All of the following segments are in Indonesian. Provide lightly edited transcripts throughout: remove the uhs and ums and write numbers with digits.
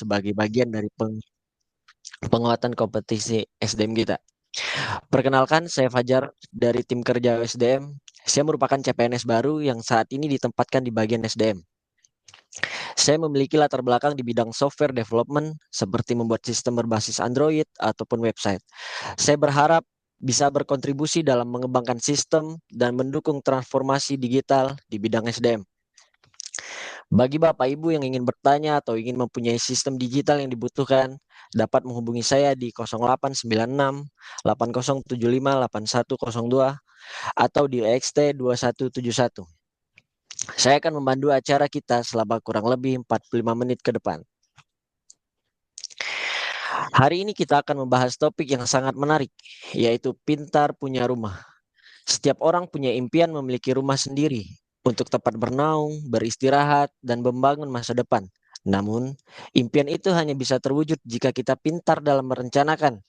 sebagai bagian dari penguatan kompetisi SDM kita. Perkenalkan, saya Fajar dari tim kerja SDM. Saya merupakan CPNS baru yang saat ini ditempatkan di bagian SDM. Saya memiliki latar belakang di bidang software development seperti membuat sistem berbasis Android ataupun website. Saya berharap bisa berkontribusi dalam mengembangkan sistem dan mendukung transformasi digital di bidang SDM. Bagi Bapak Ibu yang ingin bertanya atau ingin mempunyai sistem digital yang dibutuhkan, dapat menghubungi saya di 0896 8075 8102 atau di XT 2171. Saya akan memandu acara kita selama kurang lebih 45 menit ke depan. Hari ini kita akan membahas topik yang sangat menarik, yaitu pintar punya rumah. Setiap orang punya impian memiliki rumah sendiri untuk tempat bernaung, beristirahat, dan membangun masa depan. Namun, impian itu hanya bisa terwujud jika kita pintar dalam merencanakan.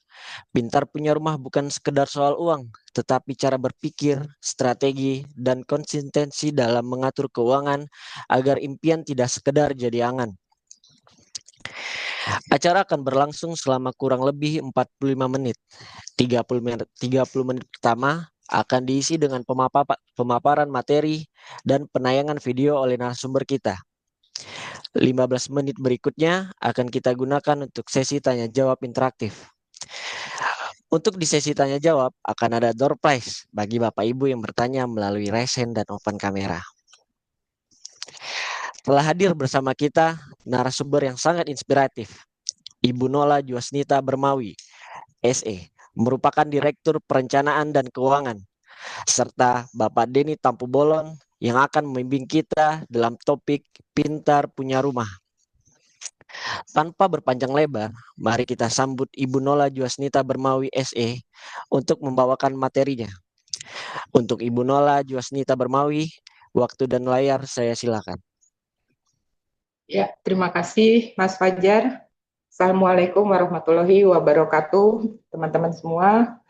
Pintar punya rumah bukan sekedar soal uang, tetapi cara berpikir, strategi, dan konsistensi dalam mengatur keuangan agar impian tidak sekedar jadi angan. Acara akan berlangsung selama kurang lebih 45 menit. 30 menit pertama akan diisi dengan pemaparan materi dan penayangan video oleh narasumber kita. 15 menit berikutnya akan kita gunakan untuk sesi tanya jawab interaktif. Untuk di sesi tanya jawab akan ada door prize bagi Bapak Ibu yang bertanya melalui raise hand dan open kamera. Telah hadir bersama kita narasumber yang sangat inspiratif, Ibu Nola Juasnita Bermawi, SE, merupakan Direktur Perencanaan dan Keuangan, serta Bapak Denny Tampu Bolon yang akan membimbing kita dalam topik Pintar Punya Rumah. Tanpa berpanjang lebar, mari kita sambut Ibu Nola Juasnita Bermawi, SE, untuk membawakan materinya. Untuk Ibu Nola Juasnita Bermawi, waktu dan layar saya silakan. Ya, terima kasih Mas Fajar. Assalamualaikum warahmatullahi wabarakatuh, teman-teman semua.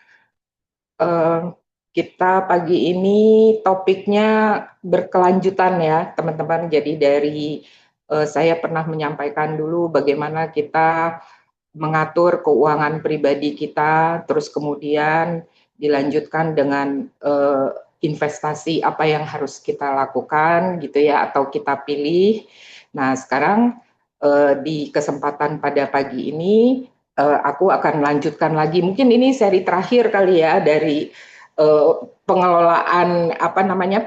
Kita pagi ini topiknya berkelanjutan ya, teman-teman. Jadi dari saya pernah menyampaikan dulu bagaimana kita mengatur keuangan pribadi kita, terus kemudian dilanjutkan dengan investasi apa yang harus kita lakukan gitu ya, atau kita pilih. Nah, sekarang di kesempatan pada pagi ini aku akan lanjutkan lagi. Mungkin ini seri terakhir kali ya dari pengelolaan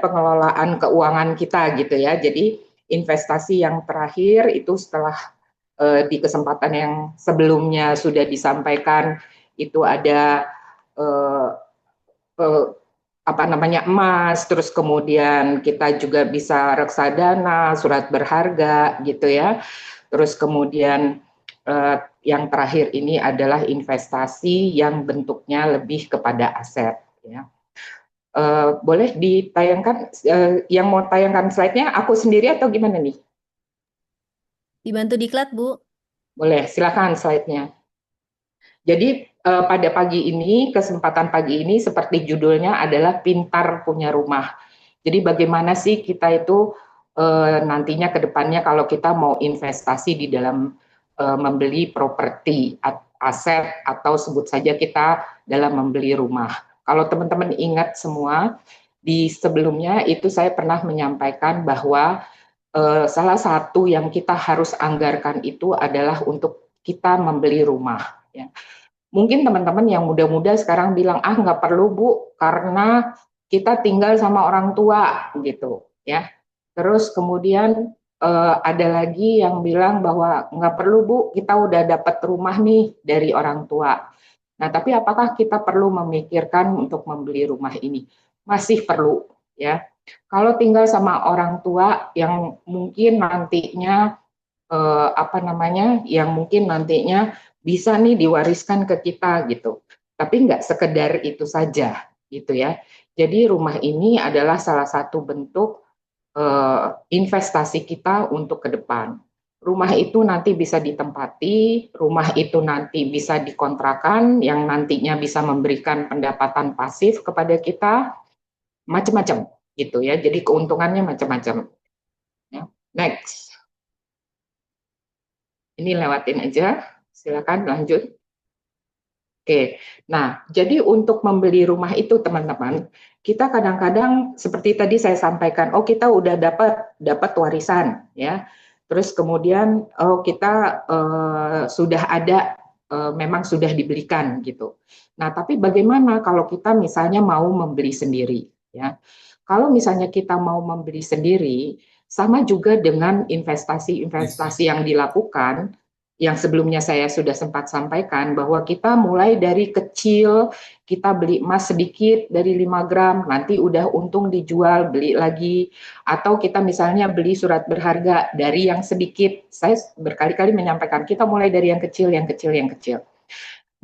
pengelolaan keuangan kita gitu ya. Jadi investasi yang terakhir itu setelah di kesempatan yang sebelumnya sudah disampaikan itu ada eh, eh, emas, terus kemudian kita juga bisa reksadana, surat berharga gitu ya. Terus kemudian yang terakhir ini adalah investasi yang bentuknya lebih kepada aset ya. Boleh ditayangkan yang mau tayangkan slide-nya aku sendiri atau gimana nih? Dibantu diklat, Bu. Boleh, silakan slide-nya. Jadi pada pagi ini, kesempatan pagi ini seperti judulnya adalah pintar punya rumah. Jadi bagaimana sih kita itu nantinya ke depannya kalau kita mau investasi di dalam membeli properti, aset, atau sebut saja kita dalam membeli rumah. Kalau teman-teman ingat semua, di sebelumnya itu saya pernah menyampaikan bahwa salah satu yang kita harus anggarkan itu adalah untuk kita membeli rumah. Ya. Mungkin teman-teman yang muda-muda sekarang bilang, ah nggak perlu Bu, karena kita tinggal sama orang tua gitu ya. Terus kemudian ada lagi yang bilang bahwa nggak perlu Bu, kita udah dapat rumah nih dari orang tua. Nah, tapi apakah kita perlu memikirkan untuk membeli rumah ini? Masih perlu ya. Kalau tinggal sama orang tua yang mungkin nantinya yang mungkin nantinya bisa nih diwariskan ke kita gitu. Tapi nggak sekedar itu saja gitu ya. Jadi rumah ini adalah salah satu bentuk investasi kita untuk ke depan. Rumah itu nanti bisa ditempati, rumah itu nanti bisa dikontrakan, yang nantinya bisa memberikan pendapatan pasif kepada kita, macam-macam gitu ya. Jadi keuntungannya macam-macam. Ya. Next. Ini lewatin aja, silakan lanjut. Oke, nah jadi untuk membeli rumah itu teman-teman, kita kadang-kadang seperti tadi saya sampaikan, oh kita udah dapat warisan ya, terus kemudian oh kita sudah ada memang sudah dibelikan gitu. Nah tapi bagaimana kalau kita misalnya mau membeli sendiri ya? Kalau misalnya kita mau membeli sendiri, sama juga dengan investasi-investasi yang dilakukan yang sebelumnya saya sudah sempat sampaikan bahwa kita mulai dari kecil, kita beli emas sedikit dari 5 gram, nanti udah untung dijual, beli lagi, atau kita misalnya beli surat berharga dari yang sedikit. Saya berkali-kali menyampaikan, kita mulai dari yang kecil, yang kecil, yang kecil.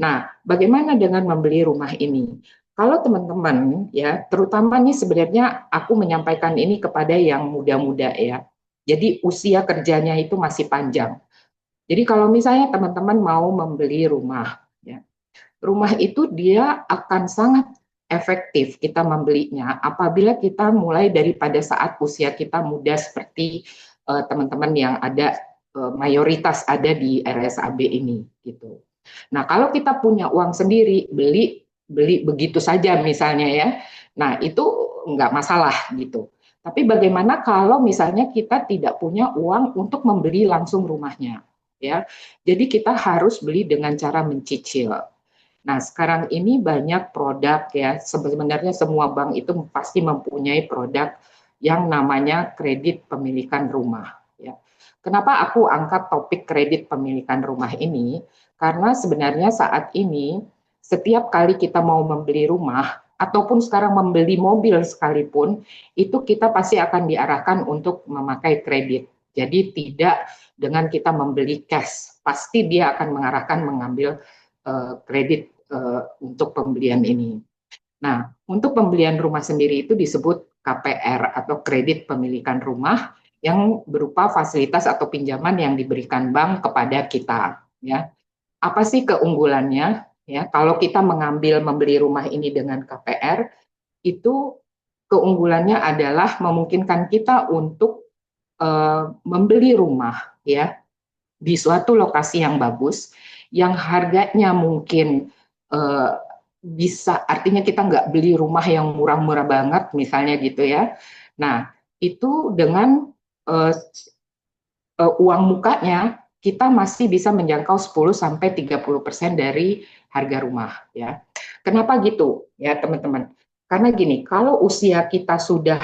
Nah, bagaimana dengan membeli rumah ini? Kalau teman-teman ya, terutama nih sebenarnya aku menyampaikan ini kepada yang muda-muda ya. Jadi usia kerjanya itu masih panjang. Jadi kalau misalnya teman-teman mau membeli rumah, ya, rumah itu dia akan sangat efektif kita membelinya apabila kita mulai daripada saat usia kita muda seperti teman-teman yang ada mayoritas ada di RSAB ini gitu. Nah, kalau kita punya uang sendiri beli beli begitu saja misalnya ya. Nah, itu nggak masalah gitu. Tapi bagaimana kalau misalnya kita tidak punya uang untuk membeli langsung rumahnya, ya. Jadi kita harus beli dengan cara mencicil. Nah, sekarang ini banyak produk ya. Sebenarnya semua bank itu pasti mempunyai produk yang namanya kredit pemilikan rumah, ya. Kenapa aku angkat topik kredit pemilikan rumah ini? Karena sebenarnya saat ini setiap kali kita mau membeli rumah ataupun sekarang membeli mobil sekalipun, itu kita pasti akan diarahkan untuk memakai kredit. Jadi tidak dengan kita membeli cash, pasti dia akan mengarahkan mengambil kredit untuk pembelian ini. Nah, untuk pembelian rumah sendiri itu disebut KPR atau kredit pemilikan rumah yang berupa fasilitas atau pinjaman yang diberikan bank kepada kita, ya. Apa sih keunggulannya? Ya, kalau kita mengambil membeli rumah ini dengan KPR, itu keunggulannya adalah memungkinkan kita untuk membeli rumah ya di suatu lokasi yang bagus, yang harganya mungkin eh, bisa, artinya kita nggak beli rumah yang murah-murah banget, misalnya gitu ya. Nah, itu dengan eh, uang mukanya kita masih bisa menjangkau 10-30% dari harga rumah ya. Kenapa gitu ya teman-teman? Karena gini, kalau usia kita sudah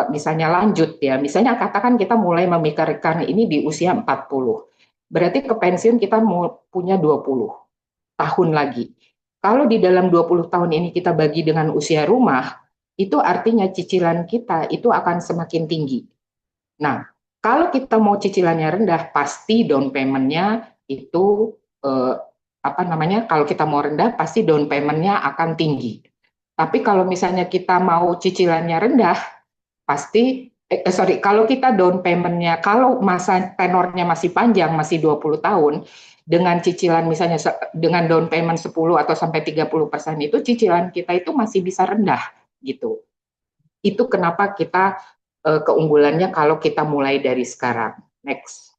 misalnya lanjut ya, misalnya katakan kita mulai memikirkan ini di usia 40. Berarti ke pensiun kita mau punya 20 tahun lagi. Kalau di dalam 20 tahun ini kita bagi dengan usia rumah, itu artinya cicilan kita itu akan semakin tinggi. Nah, kalau kita mau cicilannya rendah, pasti down payment-nya itu apa namanya? Kalau kita mau rendah, pasti down payment-nya akan tinggi. Tapi kalau misalnya kita mau cicilannya rendah, pasti kalau kita down payment-nya, kalau masa tenornya masih panjang, masih 20 tahun, dengan cicilan misalnya dengan down payment 10 atau sampai 30% itu cicilan kita itu masih bisa rendah gitu. Itu kenapa kita keunggulannya kalau kita mulai dari sekarang. Next.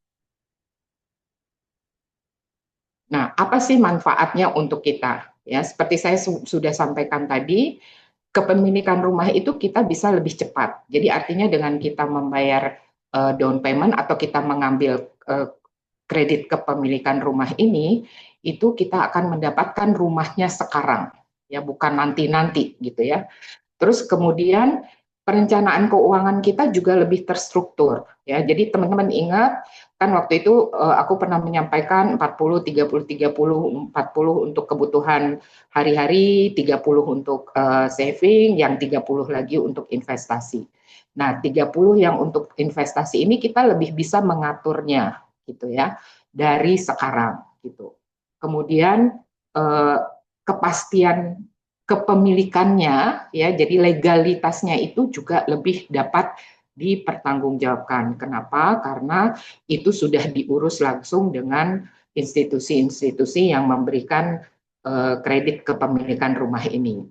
Nah, apa sih manfaatnya untuk kita? Ya, seperti saya sudah sampaikan tadi, kepemilikan rumah itu kita bisa lebih cepat. Jadi artinya dengan kita membayar down payment atau kita mengambil kredit kepemilikan rumah ini, itu kita akan mendapatkan rumahnya sekarang, ya bukan nanti-nanti gitu ya. Terus kemudian perencanaan keuangan kita juga lebih terstruktur ya. Jadi teman-teman ingat kan waktu itu aku pernah menyampaikan 40 30 30 40 untuk kebutuhan hari-hari, 30 untuk saving, yang 30 lagi untuk investasi. Nah, 30 yang untuk investasi ini kita lebih bisa mengaturnya gitu ya dari sekarang gitu. Kemudian kepastian kepemilikannya ya, jadi legalitasnya itu juga lebih dapat dipertanggungjawabkan. Kenapa? Karena itu sudah diurus langsung dengan institusi-institusi yang memberikan kredit kepemilikan rumah ini.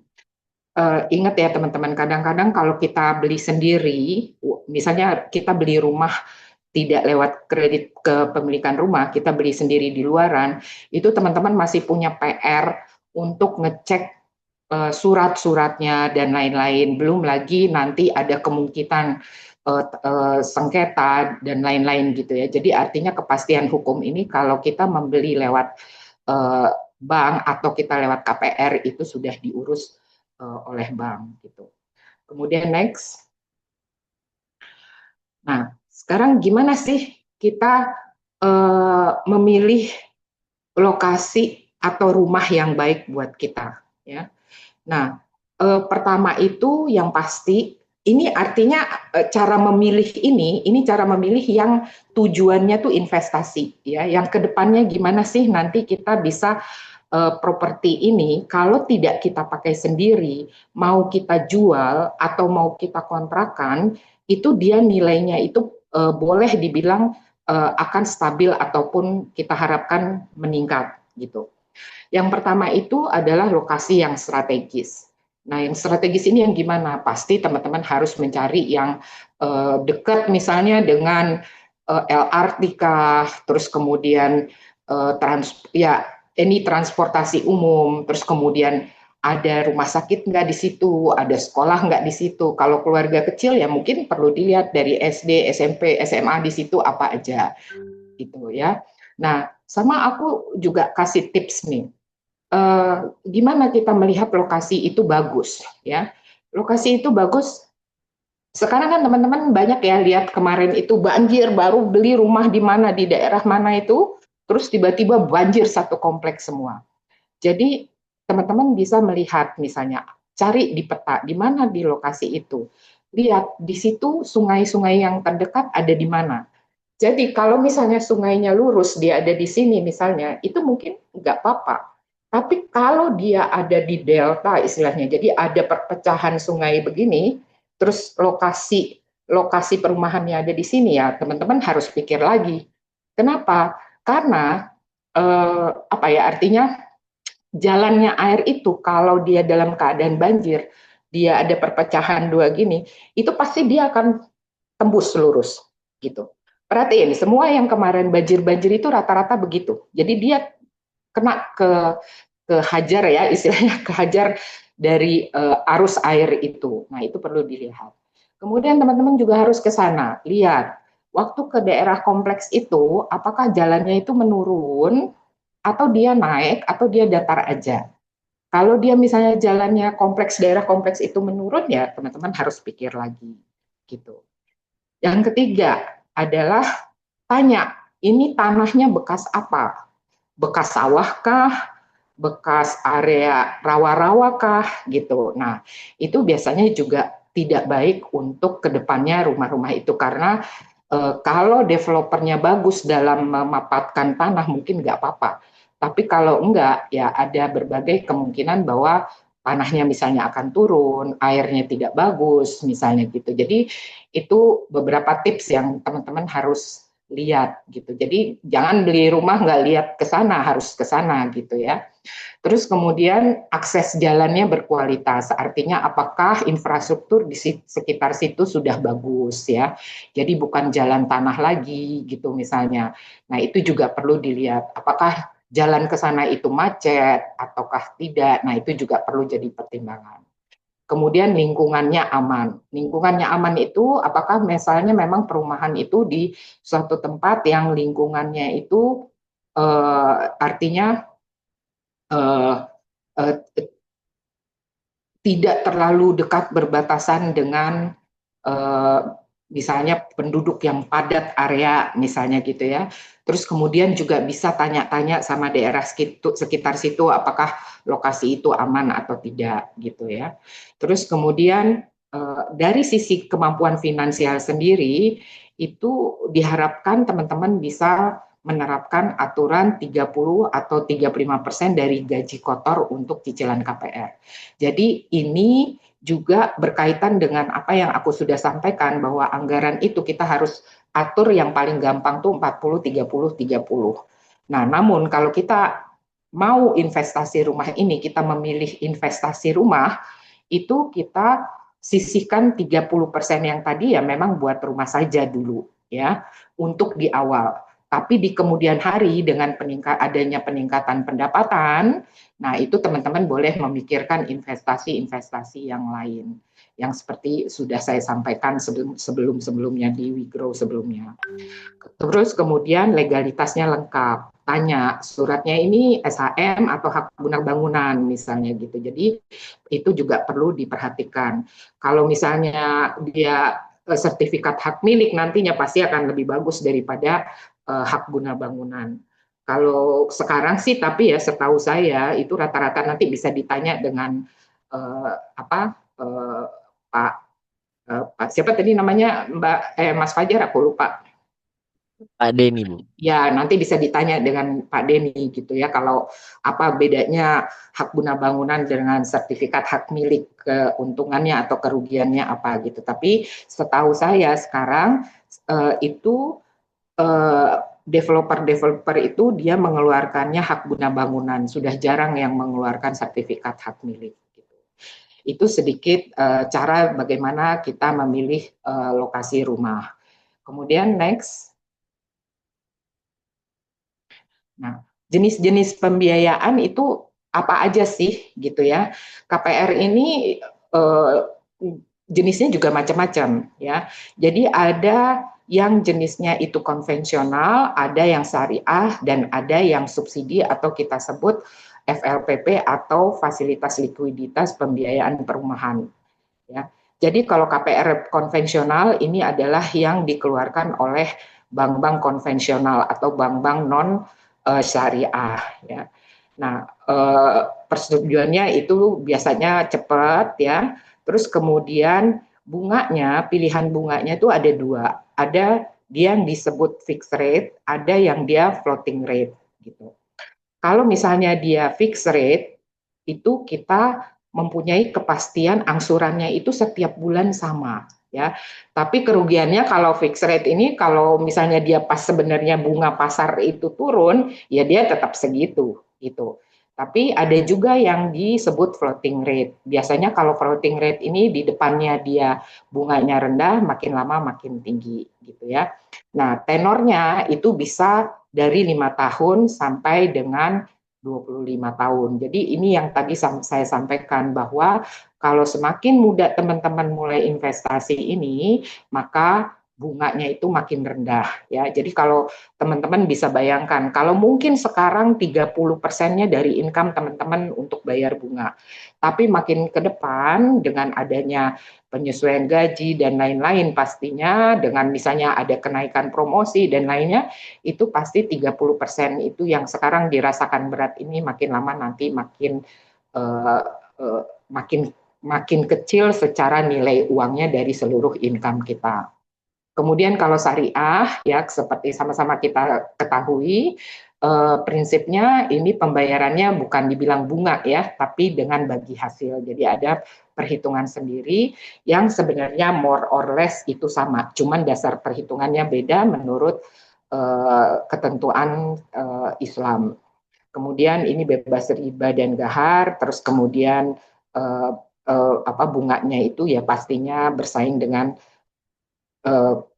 Ingat ya teman-teman, kadang-kadang kalau kita beli sendiri, misalnya kita beli rumah tidak lewat kredit kepemilikan rumah, kita beli sendiri di luaran, itu teman-teman masih punya PR untuk ngecek surat-suratnya dan lain-lain. Belum lagi nanti ada kemungkinan sengketa dan lain-lain gitu ya. Jadi artinya kepastian hukum ini kalau kita membeli lewat bank atau kita lewat KPR itu sudah diurus oleh bank gitu. Kemudian next. Nah, sekarang gimana sih kita memilih lokasi atau rumah yang baik buat kita ya. Nah, pertama itu yang pasti ini artinya cara memilih ini cara memilih yang tujuannya tuh investasi ya. Yang kedepannya gimana sih nanti kita bisa properti ini kalau tidak kita pakai sendiri, mau kita jual atau mau kita kontrakan, itu dia nilainya itu boleh dibilang akan stabil ataupun kita harapkan meningkat gitu. Yang pertama itu adalah lokasi yang strategis. Nah, yang strategis ini yang gimana? Pasti teman-teman harus mencari yang dekat misalnya dengan LRT kah, terus kemudian ini transportasi umum, terus kemudian ada rumah sakit nggak di situ, ada sekolah nggak di situ. Kalau keluarga kecil ya mungkin perlu dilihat dari SD, SMP, SMA di situ apa aja, gitu ya. Nah, sama aku juga kasih tips nih. Gimana kita melihat lokasi itu bagus, ya? Lokasi itu bagus. Sekarang kan teman-teman banyak ya lihat kemarin itu banjir, baru beli rumah di mana di daerah mana itu, terus tiba-tiba banjir satu kompleks semua. Jadi teman-teman bisa melihat misalnya cari di peta di mana di lokasi itu. Lihat di situ sungai-sungai yang terdekat ada di mana. Jadi kalau misalnya sungainya lurus dia ada di sini misalnya, itu mungkin nggak apa-apa. Tapi kalau dia ada di delta istilahnya, jadi ada perpecahan sungai begini, terus lokasi lokasi perumahannya ada di sini ya, teman-teman harus pikir lagi. Kenapa? Karena apa ya artinya jalannya air itu kalau dia dalam keadaan banjir, dia ada perpecahan dua gini, itu pasti dia akan tembus lurus gitu. Perhatiin, semua yang kemarin banjir-banjir itu rata-rata begitu. Jadi dia kena kehajar ya, istilahnya kehajar dari arus air itu. Nah, itu perlu dilihat. Kemudian teman-teman juga harus ke sana, lihat. Waktu ke daerah kompleks itu, apakah jalannya itu menurun, atau dia naik, atau dia datar aja. Kalau dia misalnya jalannya kompleks, daerah kompleks itu menurun, ya teman-teman harus pikir lagi. Gitu. Yang ketiga adalah tanya, ini tanahnya bekas apa? Bekas sawahkah? Bekas area rawa-rawa kah? Gitu. Nah, itu biasanya juga tidak baik untuk kedepannya rumah-rumah itu karena kalau developernya bagus dalam memapatkan tanah mungkin nggak apa-apa. Tapi kalau enggak, ya ada berbagai kemungkinan bahwa tanahnya misalnya akan turun, airnya tidak bagus, misalnya gitu. Jadi itu beberapa tips yang teman-teman harus lihat gitu. Jadi jangan beli rumah nggak lihat ke sana, harus ke sana gitu ya. Terus kemudian akses jalannya berkualitas, artinya apakah infrastruktur di sekitar situ sudah bagus ya. Jadi bukan jalan tanah lagi gitu misalnya. Nah, itu juga perlu dilihat apakah jalan ke sana itu macet ataukah tidak. Nah, itu juga perlu jadi pertimbangan. Kemudian lingkungannya aman. Lingkungannya aman itu apakah misalnya memang perumahan itu di suatu tempat yang lingkungannya itu artinya eh, eh, tidak terlalu dekat berbatasan dengan eh, misalnya penduduk yang padat area misalnya gitu ya. Terus kemudian juga bisa tanya-tanya sama daerah sekitar situ apakah lokasi itu aman atau tidak gitu ya. Terus kemudian dari sisi kemampuan finansial sendiri itu diharapkan teman-teman bisa menerapkan aturan 30 atau 35% dari gaji kotor untuk cicilan KPR. Jadi ini juga berkaitan dengan apa yang aku sudah sampaikan bahwa anggaran itu kita harus atur yang paling gampang tuh 40 30 30. Nah, namun kalau kita mau investasi rumah ini, kita memilih investasi rumah, itu kita sisihkan 30% yang tadi ya memang buat rumah saja dulu ya untuk di awal. Tapi di kemudian hari dengan adanya peningkatan pendapatan, nah itu teman-teman boleh memikirkan investasi-investasi yang lain yang seperti sudah saya sampaikan sebelum-sebelumnya di WeGrow sebelumnya. Terus kemudian legalitasnya lengkap. Tanya, suratnya ini SHM atau hak guna bangunan misalnya gitu. Jadi itu juga perlu diperhatikan. Kalau misalnya dia sertifikat hak milik nantinya pasti akan lebih bagus daripada hak guna bangunan. Kalau sekarang sih tapi ya setahu saya itu rata-rata nanti bisa ditanya dengan apa Pak Pak siapa tadi namanya Mbak Mas Fajar aku lupa. Pak Denny, Bu. Ya, nanti bisa ditanya dengan Pak Denny gitu ya, kalau apa bedanya hak guna bangunan dengan sertifikat hak milik, keuntungannya atau kerugiannya apa gitu. Tapi setahu saya sekarang itu developer-developer itu dia mengeluarkannya hak guna bangunan, sudah jarang yang mengeluarkan sertifikat hak milik. Gitu. Itu sedikit cara bagaimana kita memilih lokasi rumah. Kemudian next. Nah, jenis-jenis pembiayaan itu apa aja sih gitu ya. KPR ini eh, jenisnya juga macam-macam ya. Jadi ada yang jenisnya itu konvensional, ada yang syariah dan ada yang subsidi atau kita sebut FLPP atau fasilitas likuiditas pembiayaan perumahan ya. Jadi kalau KPR konvensional ini adalah yang dikeluarkan oleh bank-bank konvensional atau bank-bank non syariah ya. Nah, persetujuannya itu biasanya cepat ya. Terus kemudian bunganya, pilihan bunganya itu ada dua. Ada dia yang disebut fixed rate, ada yang dia floating rate gitu. Kalau misalnya dia fixed rate, itu kita mempunyai kepastian angsurannya itu setiap bulan sama ya. Tapi kerugiannya kalau fixed rate ini kalau misalnya dia pas sebenarnya bunga pasar itu turun, ya dia tetap segitu gitu. Tapi ada juga yang disebut floating rate. Biasanya kalau floating rate ini di depannya dia bunganya rendah, makin lama makin tinggi gitu ya. Nah, tenornya itu bisa dari 5 tahun sampai dengan 25 tahun. Jadi ini yang tadi saya sampaikan bahwa kalau semakin muda teman-teman mulai investasi ini, maka bunganya itu makin rendah ya. Jadi kalau teman-teman bisa bayangkan, kalau mungkin sekarang 30%-nya dari income teman-teman untuk bayar bunga. Tapi makin ke depan dengan adanya penyesuaian gaji dan lain-lain pastinya dengan misalnya ada kenaikan promosi dan lainnya itu pasti 30% itu yang sekarang dirasakan berat ini makin lama nanti makin uh, uh, makin makin kecil secara nilai uangnya dari seluruh income kita. Kemudian kalau syariah ya seperti sama-sama kita ketahui prinsipnya ini pembayarannya bukan dibilang bunga ya, tapi dengan bagi hasil. Jadi ada perhitungan sendiri yang sebenarnya more or less itu sama, cuman dasar perhitungannya beda menurut ketentuan Islam. Kemudian ini bebas riba dan gahar, terus kemudian apa bunganya itu ya pastinya bersaing dengan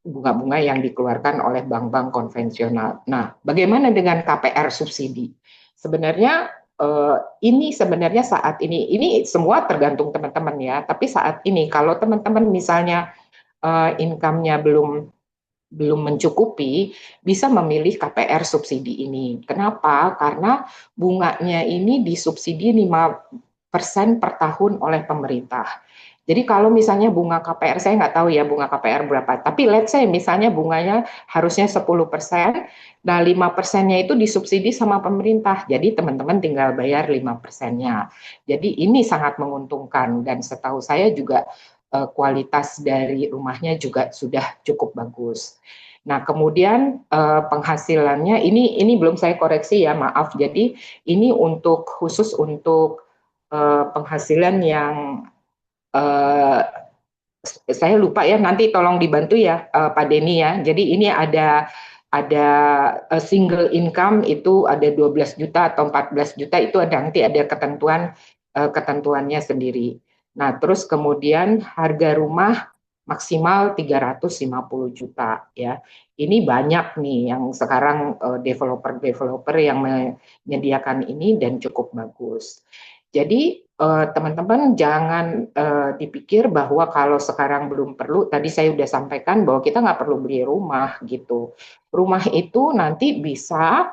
bunga-bunga yang dikeluarkan oleh bank-bank konvensional. Nah, bagaimana dengan KPR subsidi? Sebenarnya ini sebenarnya saat ini semua tergantung teman-teman ya. Tapi saat ini kalau teman-teman misalnya income-nya belum mencukupi, bisa memilih KPR subsidi ini. Kenapa? Karena bunganya ini disubsidi 5% per tahun oleh pemerintah. Jadi kalau misalnya bunga KPR, saya nggak tahu ya bunga KPR berapa, tapi let's say misalnya bunganya harusnya 10%, nah 5%-nya itu disubsidi sama pemerintah, jadi teman-teman tinggal bayar 5%-nya. Jadi ini sangat menguntungkan dan setahu saya juga kualitas dari rumahnya juga sudah cukup bagus. Nah, kemudian penghasilannya ini belum saya koreksi ya, maaf. Jadi ini khusus untuk penghasilan yang saya lupa ya, nanti tolong dibantu ya Pak Denny ya. Jadi ini ada single income itu ada 12 juta atau 14 juta itu nanti ada ketentuannya sendiri. Nah, terus kemudian harga rumah maksimal 350 juta ya. Ini banyak nih yang sekarang developer-developer yang menyediakan ini dan cukup bagus. Jadi teman-teman jangan dipikir bahwa kalau sekarang belum perlu, tadi saya sudah sampaikan bahwa kita nggak perlu beli rumah gitu. Rumah itu nanti bisa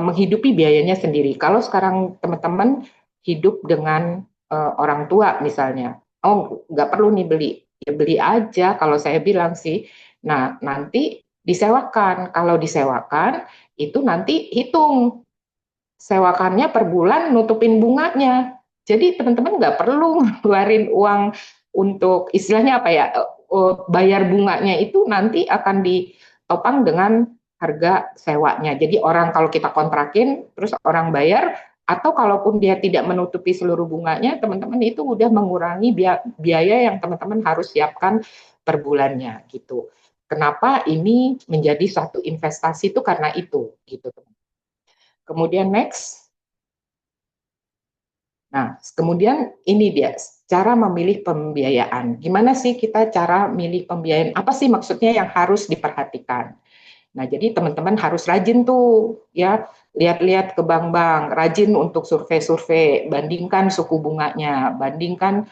menghidupi biayanya sendiri. Kalau sekarang teman-teman hidup dengan orang tua misalnya, oh nggak perlu nih beli, ya beli aja kalau saya bilang sih. Nah nanti disewakan, kalau disewakan itu nanti hitung sewakannya per bulan nutupin bunganya. Jadi teman-teman nggak perlu ngeluarin uang untuk istilahnya apa ya, bayar bunganya itu nanti akan ditopang dengan harga sewanya. Jadi orang kalau kita kontrakin terus orang bayar atau kalaupun dia tidak menutupi seluruh bunganya, teman-teman itu udah mengurangi biaya yang teman-teman harus siapkan per bulannya gitu. Kenapa ini menjadi satu investasi itu karena itu gitu. Kemudian next. Nah, kemudian ini dia cara memilih pembiayaan. Gimana sih kita cara milih pembiayaan? Apa sih maksudnya yang harus diperhatikan? Nah, jadi teman-teman harus rajin tuh ya, lihat-lihat ke bank-bank, rajin untuk survei-survei, bandingkan suku bunganya, bandingkan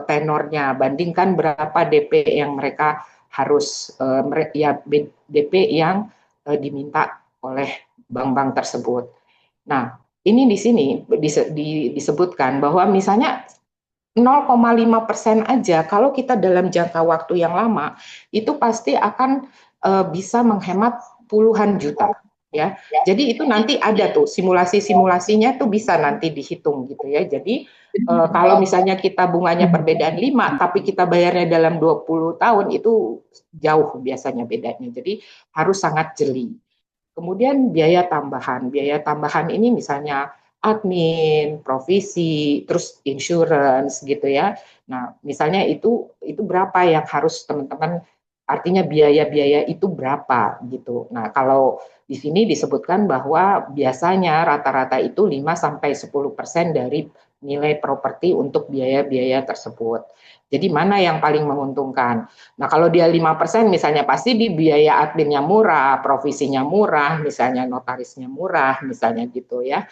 tenornya, bandingkan berapa DP yang mereka harus ya DP yang diminta oleh bank-bank tersebut. Nah, ini di sini disebutkan bahwa misalnya 0,5% aja kalau kita dalam jangka waktu yang lama itu pasti akan bisa menghemat puluhan juta ya. Jadi itu nanti ada tuh simulasi-simulasinya tuh bisa nanti dihitung gitu ya. Jadi kalau misalnya kita bunganya perbedaan 5 tapi kita bayarnya dalam 20 tahun itu jauh biasanya bedanya. Jadi harus sangat jeli. Kemudian biaya tambahan ini misalnya admin, provisi, terus insurance gitu ya. Nah, misalnya itu berapa yang harus teman-teman, artinya biaya-biaya itu berapa gitu. Nah, kalau di sini disebutkan bahwa biasanya rata-rata itu 5 sampai 10% dari nilai properti untuk biaya-biaya tersebut. Jadi mana yang paling menguntungkan? Nah, kalau dia 5% misalnya pasti di biaya adminnya murah, provisinya murah, misalnya notarisnya murah, misalnya gitu ya.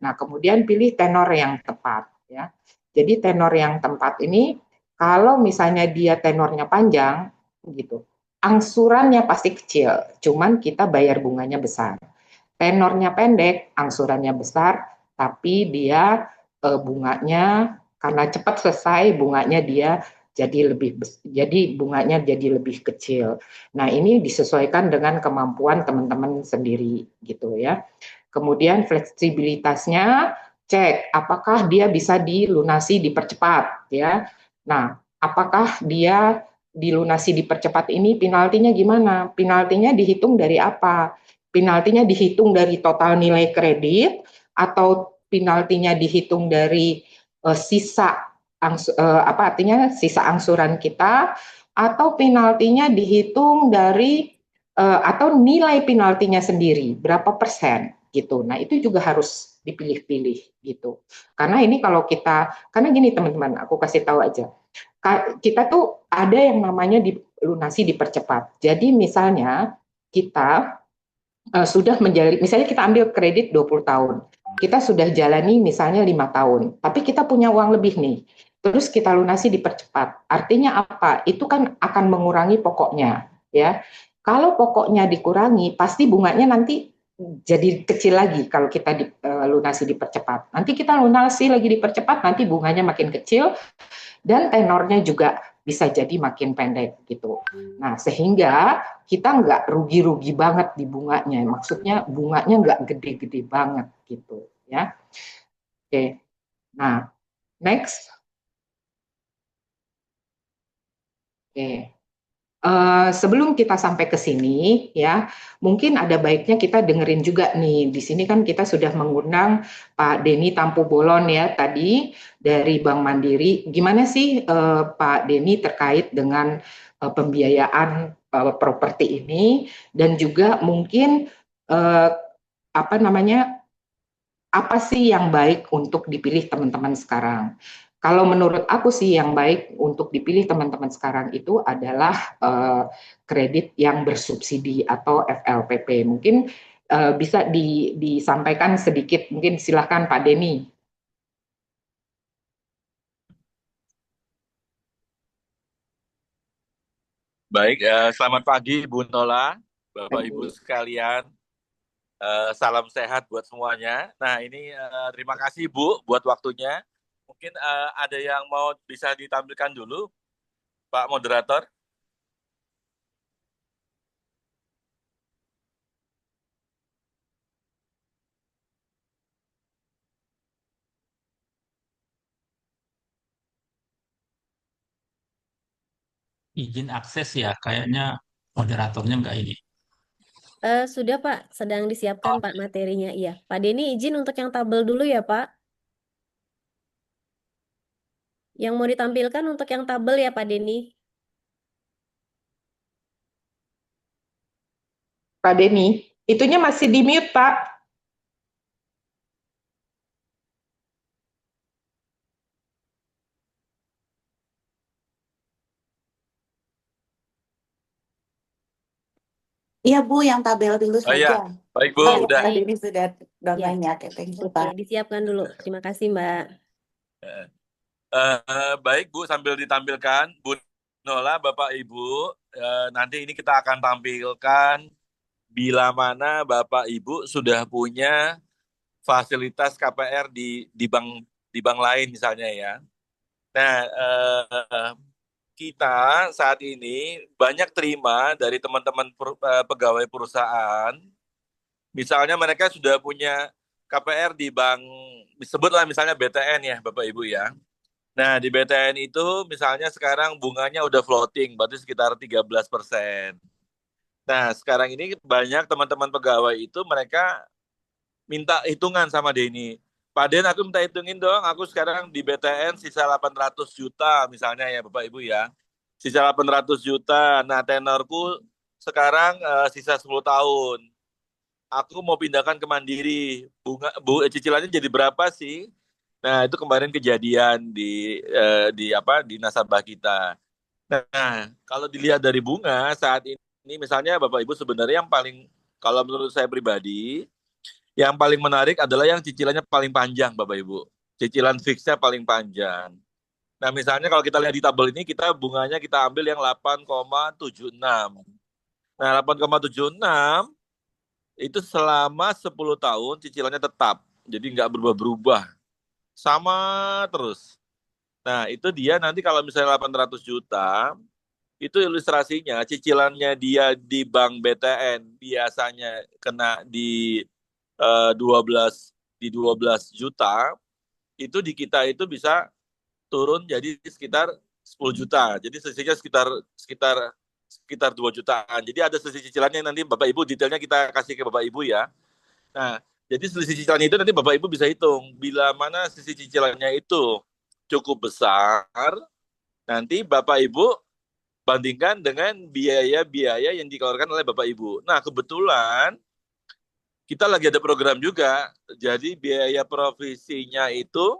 Nah, kemudian pilih tenor yang tepat ya. Jadi tenor yang tepat ini kalau misalnya dia tenornya panjang gitu, angsurannya pasti kecil, cuman kita bayar bunganya besar. Tenornya pendek, angsurannya besar, tapi dia bunganya karena cepat selesai, bunganya dia jadi bunganya jadi lebih kecil. Nah, ini disesuaikan dengan kemampuan teman-teman sendiri gitu ya. Kemudian fleksibilitasnya cek apakah dia bisa dilunasi dipercepat ya. Nah, apakah dia dilunasi dipercepat ini penaltinya gimana? Penaltinya dihitung dari apa? Penaltinya dihitung dari total nilai kredit atau penaltinya dihitung dari sisa apa artinya sisa angsuran kita atau penaltinya dihitung dari atau nilai penaltinya sendiri berapa persen gitu. Nah, itu juga harus dipilih-pilih gitu. Karena ini kalau kita karena gini teman-teman, aku kasih tahu aja. Kita tuh ada yang namanya lunasi dipercepat. Jadi misalnya kita sudah menjalani, misalnya kita ambil kredit 20 tahun, kita sudah jalani misalnya 5 tahun, tapi kita punya uang lebih nih, terus kita lunasi dipercepat. Artinya apa? Itu kan akan mengurangi pokoknya, ya. Kalau pokoknya dikurangi, pasti bunganya nanti jadi kecil lagi kalau kita lunasi dipercepat. Nanti kita lunasi lagi dipercepat, nanti bunganya makin kecil, dan tenornya juga bisa jadi makin pendek gitu. Nah, sehingga kita nggak rugi-rugi banget di bunganya. Maksudnya bunganya nggak gede-gede banget gitu ya. Oke. Nah, next. Oke. Sebelum kita sampai ke sini ya, mungkin ada baiknya kita dengerin juga nih. Di sini kan kita sudah mengundang Pak Denny Tampu Bolon ya tadi dari Bank Mandiri. Gimana sih Pak Denny terkait dengan pembiayaan properti ini dan juga mungkin apa namanya apa sih yang baik untuk dipilih teman-teman sekarang? Kalau menurut aku sih yang baik untuk dipilih teman-teman sekarang itu adalah kredit yang bersubsidi atau FLPP. Mungkin bisa disampaikan sedikit, mungkin silahkan Pak Denny. Baik, selamat pagi Bu Nola, Bapak Ibu sekalian. Salam sehat buat semuanya. Nah, ini terima kasih Bu buat waktunya. Mungkin ada yang mau bisa ditampilkan dulu, Pak Moderator. Izin akses ya, kayaknya moderatornya nggak ini. Sudah Pak, sedang disiapkan Pak materinya. Iya, Pak Denny izin untuk yang tabel dulu ya Pak. Yang mau ditampilkan untuk yang tabel ya Pak Denny. Pak Denny, itunya masih di mute Pak. Iya Bu, yang tabel dulu Oh iya, saja. baik Bu, Oh, udah. Pak Denny sudah Ya. banyak. Thank you Oke, Pak. disiapkan dulu. Terima kasih Mbak. Baik Bu, sambil ditampilkan, Bu Nola, Bapak Ibu, nanti ini kita akan tampilkan bila mana Bapak Ibu sudah punya fasilitas KPR di bank lain misalnya ya. Nah, kita saat ini banyak terima dari teman-teman pegawai perusahaan, misalnya mereka sudah punya KPR di bank, disebutlah misalnya BTN ya Bapak Ibu ya. Nah, di BTN itu misalnya sekarang bunganya udah floating, berarti sekitar 13%. Nah, sekarang ini banyak teman-teman pegawai itu mereka minta hitungan sama Denny. Pak Den, aku minta hitungin dong, aku sekarang di BTN sisa 800 juta misalnya ya Bapak Ibu ya. Sisa 800 juta, nah tenorku sekarang sisa 10 tahun. Aku mau pindahkan ke Mandiri, cicilannya jadi berapa sih? Nah, itu kemarin kejadian di apa di nasabah kita. Nah, kalau dilihat dari bunga saat ini misalnya Bapak Ibu sebenarnya yang paling kalau menurut saya pribadi yang paling menarik adalah yang cicilannya paling panjang, Bapak Ibu. Cicilan fixnya paling panjang. Nah, misalnya kalau kita lihat di tabel ini, kita bunganya kita ambil yang 8,76. Nah, 8,76 itu selama 10 tahun cicilannya tetap. Jadi nggak berubah-berubah. Sama terus. Nah, itu dia nanti kalau misalnya 800 juta, itu ilustrasinya cicilannya dia di bank BTN biasanya kena di 12 12 juta, itu di kita itu bisa turun jadi sekitar 10 juta. Jadi selisihnya sekitar sekitar sekitar 2 jutaan. Jadi ada selisih cicilannya nanti Bapak Ibu detailnya kita kasih ke Bapak Ibu ya. Nah, jadi selisih cicilan itu nanti Bapak Ibu bisa hitung bila mana selisih cicilannya itu cukup besar, nanti Bapak Ibu bandingkan dengan biaya-biaya yang dikeluarkan oleh Bapak Ibu. Nah, kebetulan kita lagi ada program juga. Jadi biaya provisinya itu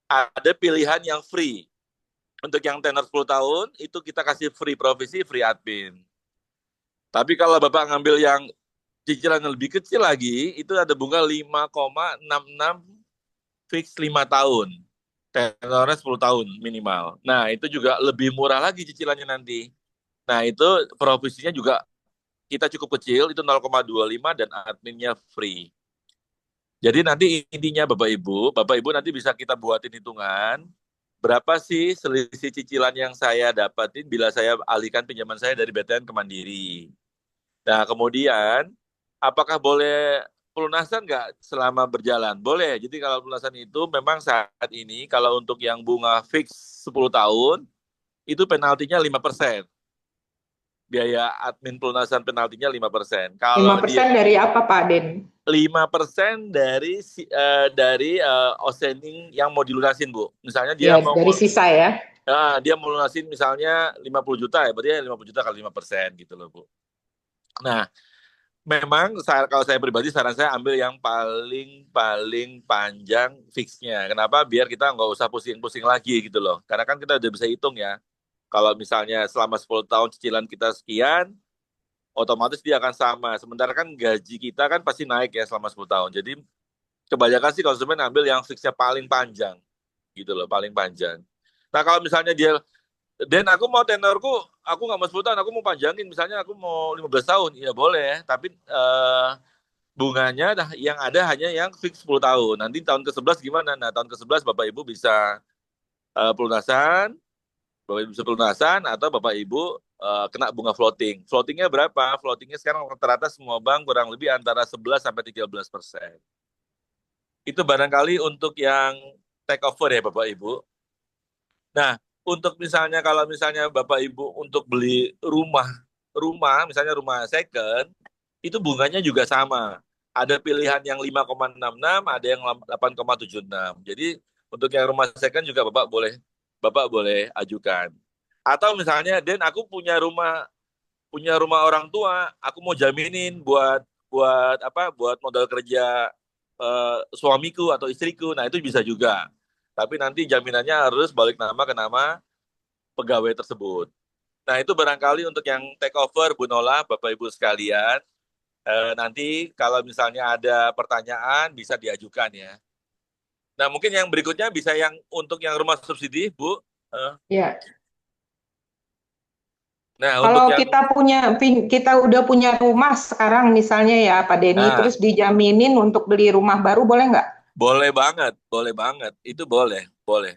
ada pilihan yang free. Untuk yang tenor 10 tahun, itu kita kasih free provisi, free admin. Tapi kalau Bapak ngambil yang cicilan yang lebih kecil lagi, itu ada bunga 5,66 fix 5 tahun. Tenornya 10 tahun minimal. Nah, itu juga lebih murah lagi cicilannya nanti. Nah, itu provisinya juga kita cukup kecil, itu 0,25 dan adminnya free. Jadi nanti intinya Bapak Ibu nanti bisa kita buatin hitungan berapa sih selisih cicilan yang saya dapatin bila saya alihkan pinjaman saya dari BTN ke Mandiri. Nah, kemudian apakah boleh pelunasan nggak selama berjalan? Boleh. Jadi kalau pelunasan itu memang saat ini kalau untuk yang bunga fix 10 tahun itu penaltinya 5%. Biaya admin pelunasan penaltinya 5%. Kalau 5% dari apa Pak Den? 5% dari outstanding yang mau dilunasin, Bu. Misalnya dia Ya, mau dari sisa ya. dia mau lunasin misalnya 50 juta ya, berarti 50 juta kali 5% gitu loh, Bu. Nah, Memang kalau saya pribadi saran saya ambil yang paling paling panjang fixnya. Kenapa? Biar kita nggak usah pusing-pusing lagi gitu loh. Karena kan kita udah bisa hitung ya. Kalau misalnya selama 10 tahun cicilan kita sekian, otomatis dia akan sama. Sementara kan gaji kita kan pasti naik ya selama 10 tahun. Jadi kebanyakan sih konsumen ambil yang fixnya paling panjang gitu loh, paling panjang. Nah kalau misalnya dia, Dan aku mau tenorku, aku nggak mau 10 tahun, aku mau panjangin, misalnya aku mau 15 tahun, ya boleh, tapi bunganya yang ada hanya yang fix 10 tahun. Nanti tahun ke-11 gimana? Nah tahun ke-11 Bapak Ibu bisa pelunasan, Bapak Ibu bisa pelunasan, atau Bapak Ibu kena bunga floating. Floatingnya berapa? Floatingnya sekarang rata-rata semua bank kurang lebih antara 11-13%. Itu barangkali untuk yang take over ya Bapak Ibu. Nah, untuk misalnya kalau misalnya Bapak Ibu untuk beli rumah, misalnya rumah second, itu bunganya juga sama. Ada pilihan yang 5,66, ada yang 8,76. Jadi untuk yang rumah second juga Bapak boleh ajukan. Atau misalnya, Den, aku punya rumah orang tua, aku mau jaminin buat buat apa? Buat modal kerja suamiku atau istriku. Nah, itu bisa juga. Tapi nanti jaminannya harus balik nama ke nama pegawai tersebut. Nah, itu barangkali untuk yang take over, Bu Nola, Bapak Ibu sekalian. Nanti kalau misalnya ada pertanyaan bisa diajukan ya. Nah, mungkin yang berikutnya bisa yang untuk yang rumah subsidi, Bu. Ya. Nah, untuk Kalau yang kita udah punya rumah sekarang misalnya ya Pak Denny, nah, terus dijaminin untuk beli rumah baru boleh nggak? boleh banget, boleh banget. Itu boleh, boleh.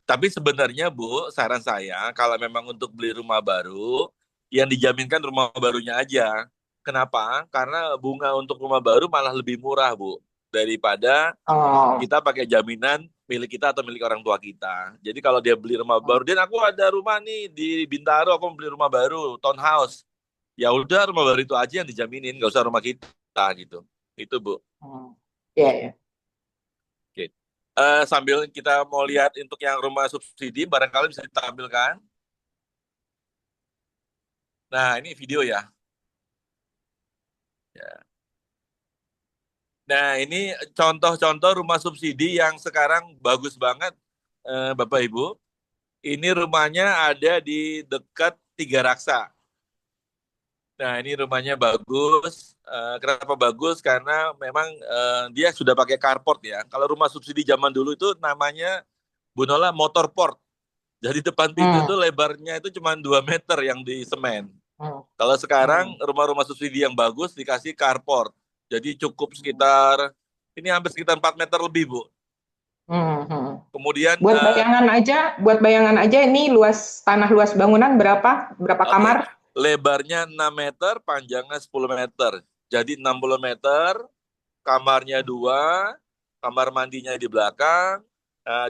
Tapi sebenarnya Bu, saran saya kalau memang untuk beli rumah baru, yang dijaminkan rumah barunya aja. Kenapa? Karena bunga untuk rumah baru malah lebih murah Bu, daripada Oh, kita pakai jaminan milik kita atau milik orang tua kita. Jadi kalau dia beli rumah baru, dan aku ada rumah nih di Bintaro, aku mau beli rumah baru, townhouse. Ya udah rumah baru itu aja yang dijaminin, nggak usah rumah kita gitu. Itu Bu. ya ya. Oke. Sambil kita mau lihat untuk yang rumah subsidi, barangkali bisa ditampilkan. Nah, ini video ya. Ya. Nah, ini contoh-contoh rumah subsidi yang sekarang bagus banget, Bapak Ibu. Ini rumahnya ada di dekat Tiga Raksa. Nah, ini rumahnya bagus. Kenapa bagus? Karena memang dia sudah pakai carport ya. Kalau rumah subsidi zaman dulu itu namanya Bu Nola motorport. Jadi depan pintu itu Hmm, lebarnya itu cuma 2 meter yang di semen. hmm, Kalau sekarang hmm, rumah-rumah subsidi yang bagus dikasih carport. Jadi cukup sekitar, ini hampir sekitar 4 meter lebih, Bu. hmm. Kemudian, Buat bayangan aja ini tanah luas bangunan berapa? Berapa oke, kamar? lebarnya 6 meter, panjangnya 10 meter. Jadi 60 meter, kamarnya 2, kamar mandinya di belakang.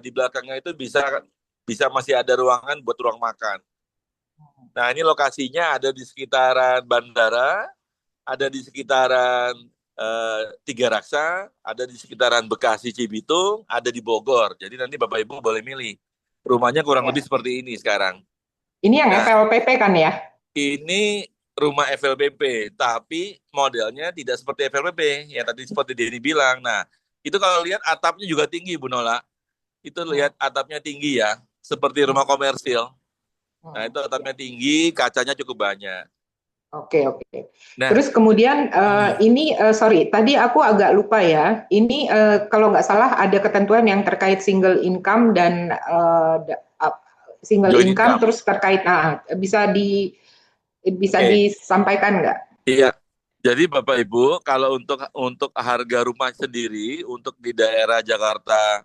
Di belakangnya itu bisa bisa masih ada ruangan buat ruang makan. Nah, ini lokasinya ada di sekitaran bandara, ada di sekitaran Tiga Raksa, ada di sekitaran Bekasi Cibitung, ada di Bogor. Jadi nanti Bapak Ibu boleh milih. Rumahnya kurang lebih Ya. seperti ini sekarang. Ini yang Nah, FLPP kan ya? ini rumah FLPP, tapi modelnya tidak seperti FLPP. Ya tadi seperti Denny bilang. Nah, itu kalau lihat atapnya juga tinggi, Bu Nola. Itu Hmm, lihat atapnya tinggi ya, seperti rumah hmm, komersil. Nah, hmm. itu atapnya tinggi, kacanya cukup banyak. Oke, oke. Nah, Terus kemudian ini, sorry, tadi aku agak lupa ya. Ini kalau nggak salah ada ketentuan yang terkait single income dan single joint income, income. terus terkait, bisa Oke. disampaikan nggak? Iya. Jadi Bapak Ibu, kalau untuk harga rumah sendiri untuk di daerah Jakarta,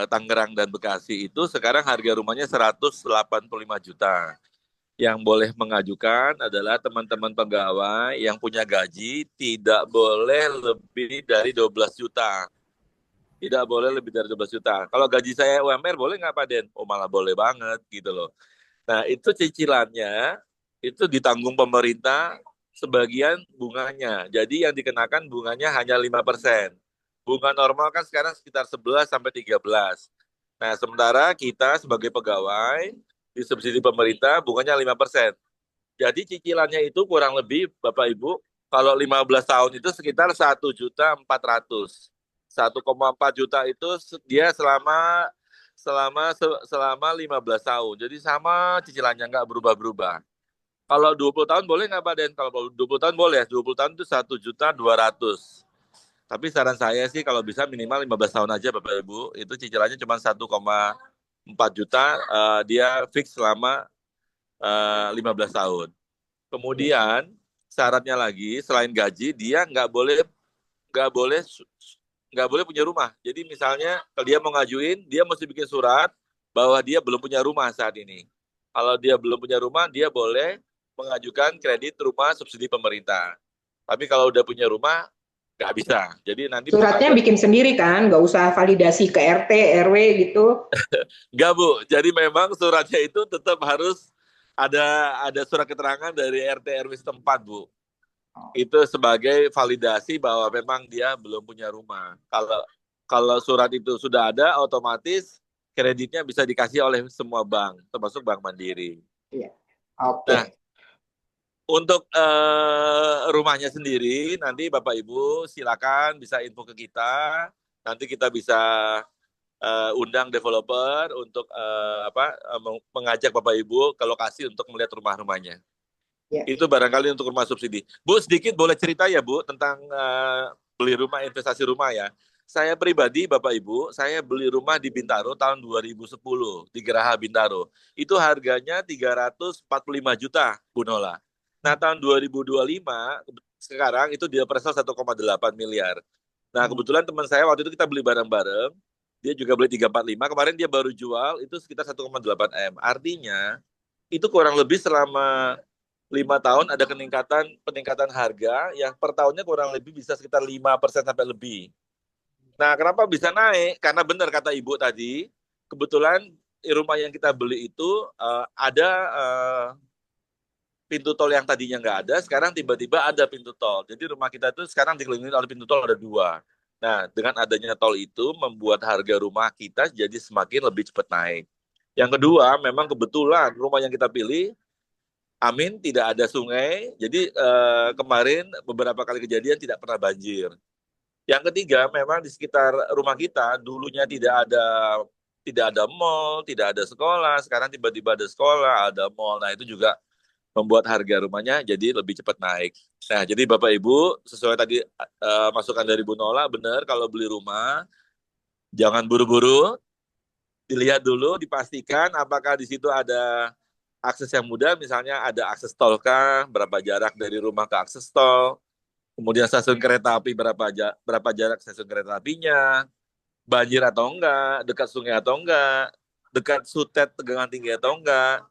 Tangerang dan Bekasi itu sekarang harga rumahnya 185 juta. Yang boleh mengajukan adalah teman-teman pegawai yang punya gaji tidak boleh lebih dari 12 juta. Tidak boleh lebih dari 12 juta. Kalau gaji saya UMR boleh nggak Pak Den? Oh malah boleh banget gitu loh. Nah, itu cicilannya itu ditanggung pemerintah sebagian bunganya. Jadi yang dikenakan bunganya hanya 5%. Bunga normal kan sekarang sekitar 11-13. Nah, sementara kita sebagai pegawai disubsidi pemerintah bunganya 5%. Jadi cicilannya itu kurang lebih Bapak Ibu, kalau 15 tahun itu sekitar 1.400.000. 1,4 juta itu dia selama 15 tahun. Jadi sama cicilannya nggak berubah-berubah. Kalau 20 tahun boleh nggak Pak Den? Kalau 20 tahun boleh. 20 tahun itu 1.200.000. Tapi saran saya sih kalau bisa minimal 15 tahun aja Bapak Ibu. Itu cicilannya cuma 1,4 juta. Dia fix selama 15 tahun. Kemudian syaratnya lagi selain gaji dia nggak boleh nggak boleh punya rumah. Jadi misalnya kalau dia mau ngajuin, dia mesti bikin surat bahwa dia belum punya rumah saat ini. Kalau dia belum punya rumah, dia boleh mengajukan kredit rumah subsidi pemerintah. Tapi kalau udah punya rumah, nggak bisa. Jadi nanti Suratnya bikin sendiri kan, nggak usah validasi ke RT, RW gitu. nggak Bu. Jadi memang suratnya itu tetap harus ada surat keterangan dari RT RW setempat Bu. Itu sebagai validasi bahwa memang dia belum punya rumah. Kalau surat itu sudah ada, otomatis kreditnya bisa dikasih oleh semua bank, termasuk Bank Mandiri. Iya. Oke. Nah, untuk rumahnya sendiri, nanti Bapak Ibu silakan bisa info ke kita. Nanti kita bisa undang developer untuk mengajak Bapak Ibu ke lokasi untuk melihat rumah-rumahnya. Ya. Itu barangkali untuk rumah subsidi. Bu, sedikit boleh cerita ya Bu tentang beli rumah, investasi rumah ya. Saya pribadi Bapak Ibu, saya beli rumah di Bintaro tahun 2010 di Geraha Bintaro. Itu harganya 345 juta Bu Nola. Nah tahun 2025 sekarang itu dia presal 1,8 miliar. Nah kebetulan teman saya waktu itu kita beli bareng-bareng. Dia juga beli 345. Kemarin dia baru jual itu sekitar 1,8 M. Artinya itu kurang lebih selama 5 tahun ada peningkatan harga yang per tahunnya kurang lebih bisa sekitar 5% sampai lebih. Nah, kenapa bisa naik? Karena benar kata Ibu tadi, kebetulan rumah yang kita beli itu ada pintu tol yang tadinya nggak ada, sekarang tiba-tiba ada pintu tol. Jadi rumah kita itu sekarang dikelilingi oleh pintu tol ada 2. Nah, dengan adanya tol itu membuat harga rumah kita jadi semakin lebih cepat naik. Yang kedua, memang kebetulan rumah yang kita pilih Amin, tidak ada sungai. Jadi kemarin beberapa kali kejadian tidak pernah banjir. Yang ketiga, memang di sekitar rumah kita dulunya tidak ada mall, tidak ada sekolah. Sekarang tiba-tiba ada sekolah, ada mall. Nah itu juga membuat harga rumahnya jadi lebih cepat naik. Nah jadi Bapak Ibu, sesuai tadi masukan dari Bu Nola, benar kalau beli rumah jangan buru-buru, dilihat dulu, dipastikan apakah di situ ada akses yang mudah, misalnya ada akses tol kah, berapa jarak dari rumah ke akses tol, kemudian stasiun kereta api berapa jarak stasiun kereta apinya, banjir atau enggak, dekat sungai atau enggak, dekat sutet tegangan tinggi atau enggak.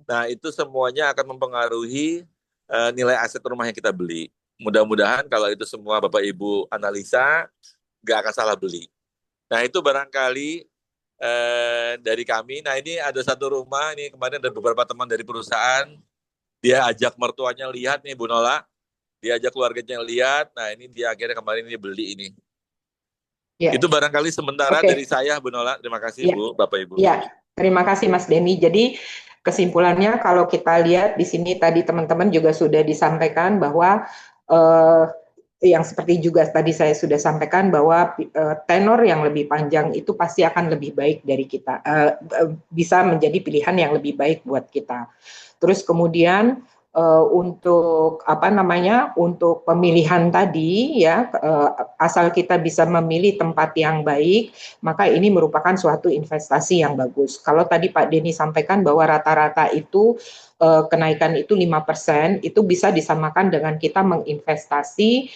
Nah, itu semuanya akan mempengaruhi nilai aset rumah yang kita beli. Mudah-mudahan kalau itu semua Bapak Ibu analisa, nggak akan salah beli. Nah, itu barangkali dari kami. Nah ini ada satu rumah, ini kemarin ada beberapa teman dari perusahaan, dia ajak mertuanya lihat nih Bu Nola, dia ajak keluarganya lihat, nah ini dia akhirnya kemarin ini beli ini. Ya. Itu barangkali sementara dari saya Bu Nola, terima kasih Bu, Bapak Ibu. Ya, terima kasih Mas Denny. Jadi kesimpulannya kalau kita lihat di sini tadi teman-teman juga sudah disampaikan bahwa yang seperti juga tadi saya sudah sampaikan bahwa tenor yang lebih panjang itu pasti akan lebih baik dari kita, bisa menjadi pilihan yang lebih baik buat kita. Terus kemudian untuk untuk pemilihan tadi ya, asal kita bisa memilih tempat yang baik, maka ini merupakan suatu investasi yang bagus. Kalau tadi Pak Denny sampaikan bahwa rata-rata itu kenaikan itu 5%, itu bisa disamakan dengan kita menginvestasi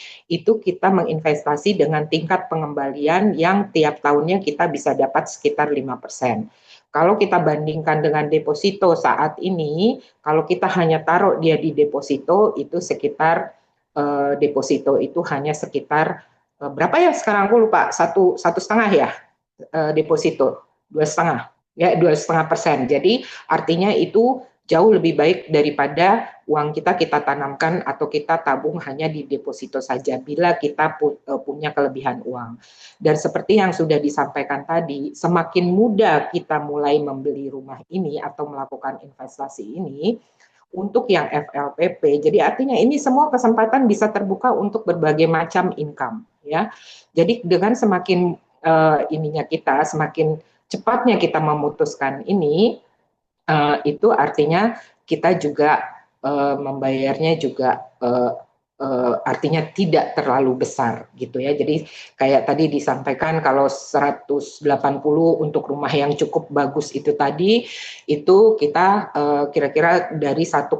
dengan tingkat pengembalian yang tiap tahunnya kita bisa dapat sekitar 5%. Kalau kita bandingkan dengan deposito saat ini, kalau kita hanya taruh dia di deposito, itu sekitar deposito itu hanya sekitar berapa ya sekarang aku lupa, 1,5 ya deposito, 2,5 ya, 2,5%. Jadi artinya itu jauh lebih baik daripada uang kita tanamkan atau kita tabung hanya di deposito saja bila kita punya kelebihan uang. Dan seperti yang sudah disampaikan tadi, semakin mudah kita mulai membeli rumah ini atau melakukan investasi ini, untuk yang FLPP. Jadi artinya ini semua kesempatan bisa terbuka untuk berbagai macam income, ya. Jadi dengan semakin ininya kita, semakin cepatnya kita memutuskan ini, itu artinya kita juga membayarnya juga artinya tidak terlalu besar gitu ya. Jadi kayak tadi disampaikan kalau 180 untuk rumah yang cukup bagus itu tadi, itu kita kira-kira dari 1,2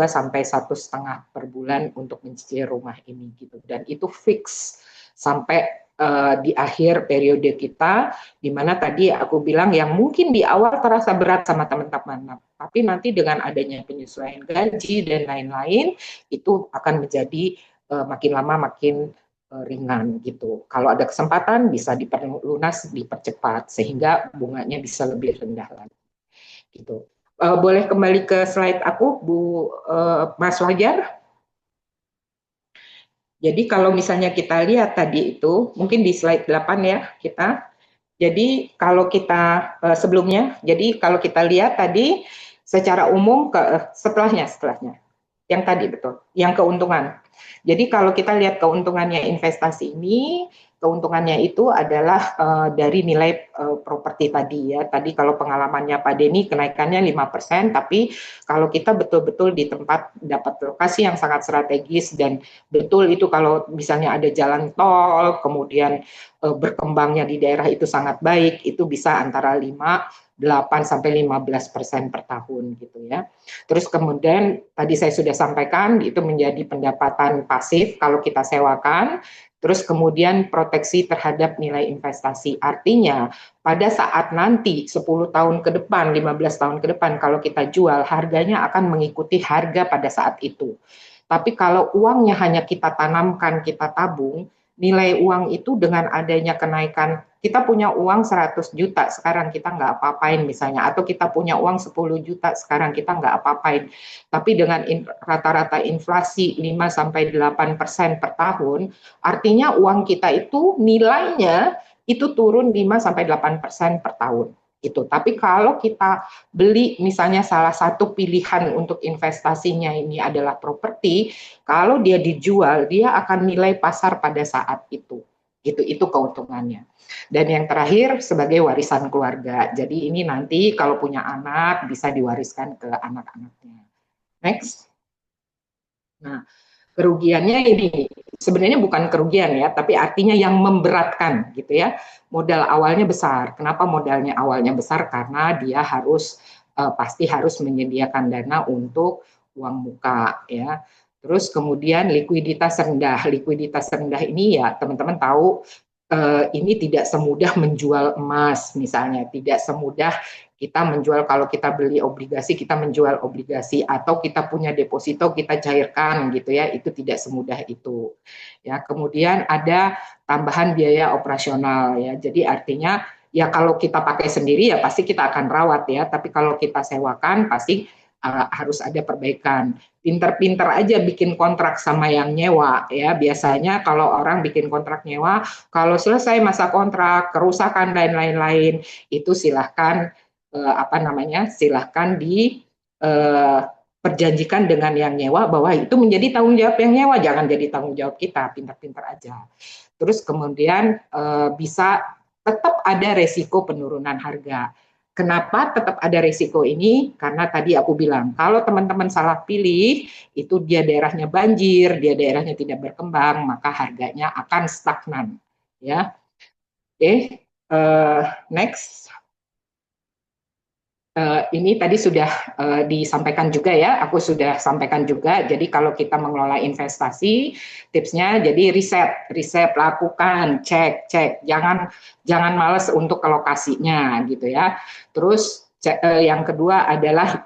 sampai 1,5 per bulan untuk mencicil rumah ini gitu. Dan itu fix sampai di akhir periode kita, di mana tadi aku bilang yang mungkin di awal terasa berat sama teman-teman, tapi nanti dengan adanya penyesuaian gaji dan lain-lain, itu akan menjadi makin lama makin ringan gitu. Kalau ada kesempatan bisa diperlunas, dipercepat sehingga bunganya bisa lebih rendah lagi. Gitu. Boleh kembali ke slide aku, Bu Mas Wajar? Jadi kalau misalnya kita lihat tadi itu, mungkin di slide 8 ya kita. Jadi kalau kita sebelumnya, jadi kalau kita lihat tadi secara umum setelahnya yang tadi betul, yang keuntungan. Jadi kalau kita lihat keuntungannya investasi ini, keuntungannya itu adalah dari nilai properti tadi ya. Tadi kalau pengalamannya Pak Denny kenaikannya 5%, tapi kalau kita betul-betul di tempat dapat lokasi yang sangat strategis dan betul itu kalau misalnya ada jalan tol, kemudian berkembangnya di daerah itu sangat baik, itu bisa antara 8 sampai 15% per tahun gitu ya. Terus kemudian tadi saya sudah sampaikan itu menjadi pendapatan pasif kalau kita sewakan. Terus kemudian proteksi terhadap nilai investasi. Artinya pada saat nanti 10 tahun ke depan, 15 tahun ke depan kalau kita jual, harganya akan mengikuti harga pada saat itu. Tapi kalau uangnya hanya kita tanamkan, kita tabung, nilai uang itu dengan adanya kenaikan, kita punya uang 100 juta, sekarang kita nggak apa-apain misalnya, atau kita punya uang 10 juta, sekarang kita nggak apa-apain. Tapi dengan rata-rata inflasi 5-8% per tahun, artinya uang kita itu nilainya itu turun 5-8% per tahun. Itu. Tapi kalau kita beli misalnya salah satu pilihan untuk investasinya ini adalah properti, kalau dia dijual, dia akan nilai pasar pada saat itu. Itu keuntungannya. Dan yang terakhir sebagai warisan keluarga. Jadi ini nanti kalau punya anak bisa diwariskan ke anak-anaknya. Next. Nah, kerugiannya ini sebenarnya bukan kerugian ya, tapi artinya yang memberatkan gitu ya. Modal awalnya besar. Kenapa modalnya awalnya besar? Karena dia harus pasti harus menyediakan dana untuk uang muka ya. Terus kemudian likuiditas rendah. Likuiditas rendah ini ya teman-teman tahu ini tidak semudah menjual emas misalnya, tidak semudah kita menjual kalau kita beli obligasi, kita menjual obligasi atau kita punya deposito kita cairkan gitu ya, itu tidak semudah itu. Ya, kemudian ada tambahan biaya operasional ya. Jadi artinya ya kalau kita pakai sendiri ya pasti kita akan rawat ya, tapi kalau kita sewakan pasti harus ada perbaikan. Pinter-pinter aja bikin kontrak sama yang nyewa ya. Biasanya kalau orang bikin kontrak nyewa, kalau selesai masa kontrak, kerusakan dan lain-lain, itu silahkan silahkan perjanjikan dengan yang nyewa bahwa itu menjadi tanggung jawab yang nyewa, jangan jadi tanggung jawab kita, pintar-pintar aja. Terus kemudian bisa tetap ada resiko penurunan harga. Kenapa tetap ada resiko ini? Karena tadi aku bilang, kalau teman-teman salah pilih, itu dia daerahnya banjir, dia daerahnya tidak berkembang, maka harganya akan stagnan. Ya, oke. Next. Ini tadi sudah disampaikan juga ya, aku sudah sampaikan juga. Jadi kalau kita mengelola investasi, tipsnya jadi riset, lakukan, cek, jangan malas untuk ke lokasinya gitu ya. Terus yang kedua adalah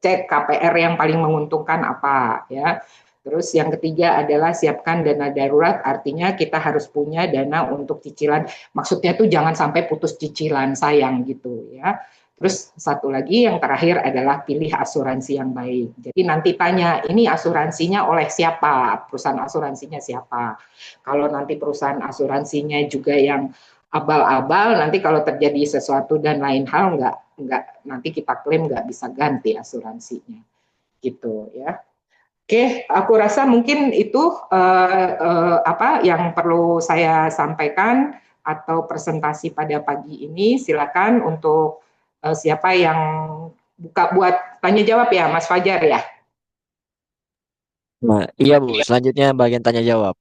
cek KPR yang paling menguntungkan apa ya. Terus yang ketiga adalah siapkan dana darurat, artinya kita harus punya dana untuk cicilan. Maksudnya tuh jangan sampai putus cicilan, sayang gitu ya. Terus satu lagi yang terakhir adalah pilih asuransi yang baik. Jadi nanti tanya, ini asuransinya oleh siapa? Perusahaan asuransinya siapa? Kalau nanti perusahaan asuransinya juga yang abal-abal, nanti kalau terjadi sesuatu dan lain hal nggak nanti kita klaim nggak bisa ganti asuransinya. gitu ya. Oke, aku rasa mungkin itu apa yang perlu saya sampaikan atau presentasi pada pagi ini. Silakan untuk siapa yang buka buat tanya jawab ya, Mas Fajar ya. Nah, iya Bu, selanjutnya bagian tanya jawab.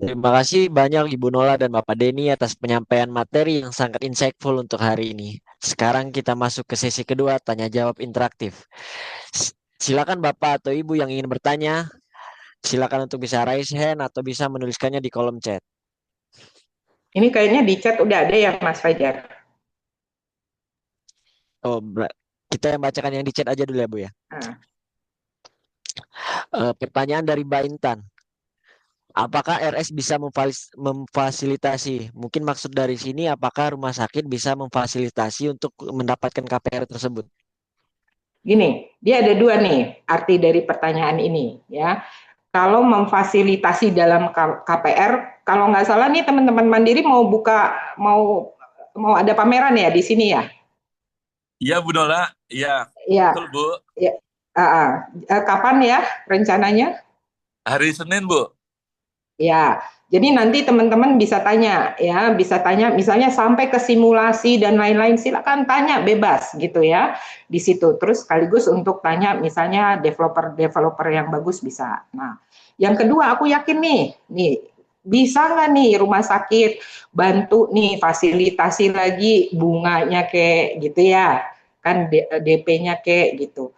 Terima kasih banyak Ibu Nola dan Bapak Denny atas penyampaian materi yang sangat insightful untuk hari ini. Sekarang kita masuk ke sesi kedua, tanya jawab interaktif. Silakan Bapak atau Ibu yang ingin bertanya, silakan untuk bisa raise hand atau bisa menuliskannya di kolom chat. Ini kayaknya di chat udah ada ya, Mas Fajar. Oh, kita yang bacakan yang di chat aja dulu ya Bu ya. Nah, Pertanyaan dari Mbak Intan. Apakah RS bisa memfasilitasi? Mungkin maksud dari sini apakah rumah sakit bisa memfasilitasi untuk mendapatkan KPR tersebut? gini, dia ada dua nih arti dari pertanyaan ini ya. Kalau memfasilitasi dalam KPR, kalau nggak salah nih teman-teman Mandiri mau buka, mau ada pameran ya di sini ya? Iya Bu Nola, iya Ya, betul Bu. ya. Kapan ya rencananya? Hari Senin Bu. Ya, jadi nanti teman-teman bisa tanya ya, bisa tanya misalnya sampai ke simulasi dan lain-lain, silakan tanya bebas gitu ya di situ. Terus sekaligus untuk tanya misalnya developer yang bagus bisa. Nah, yang kedua aku yakin nih bisa nggak nih rumah sakit bantu nih fasilitasi lagi bunganya kayak gitu ya, kan DP-nya kayak gitu.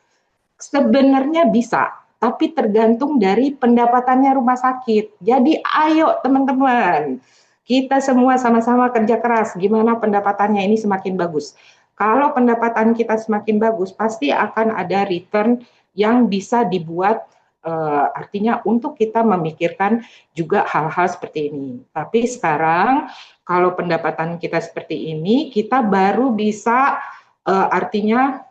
Sebenarnya bisa, tapi tergantung dari pendapatannya rumah sakit. Jadi ayo teman-teman, kita semua sama-sama kerja keras. Gimana pendapatannya ini semakin bagus. Kalau pendapatan kita semakin bagus, pasti akan ada return yang bisa dibuat artinya untuk kita memikirkan juga hal-hal seperti ini. Tapi sekarang kalau pendapatan kita seperti ini, kita baru bisa artinya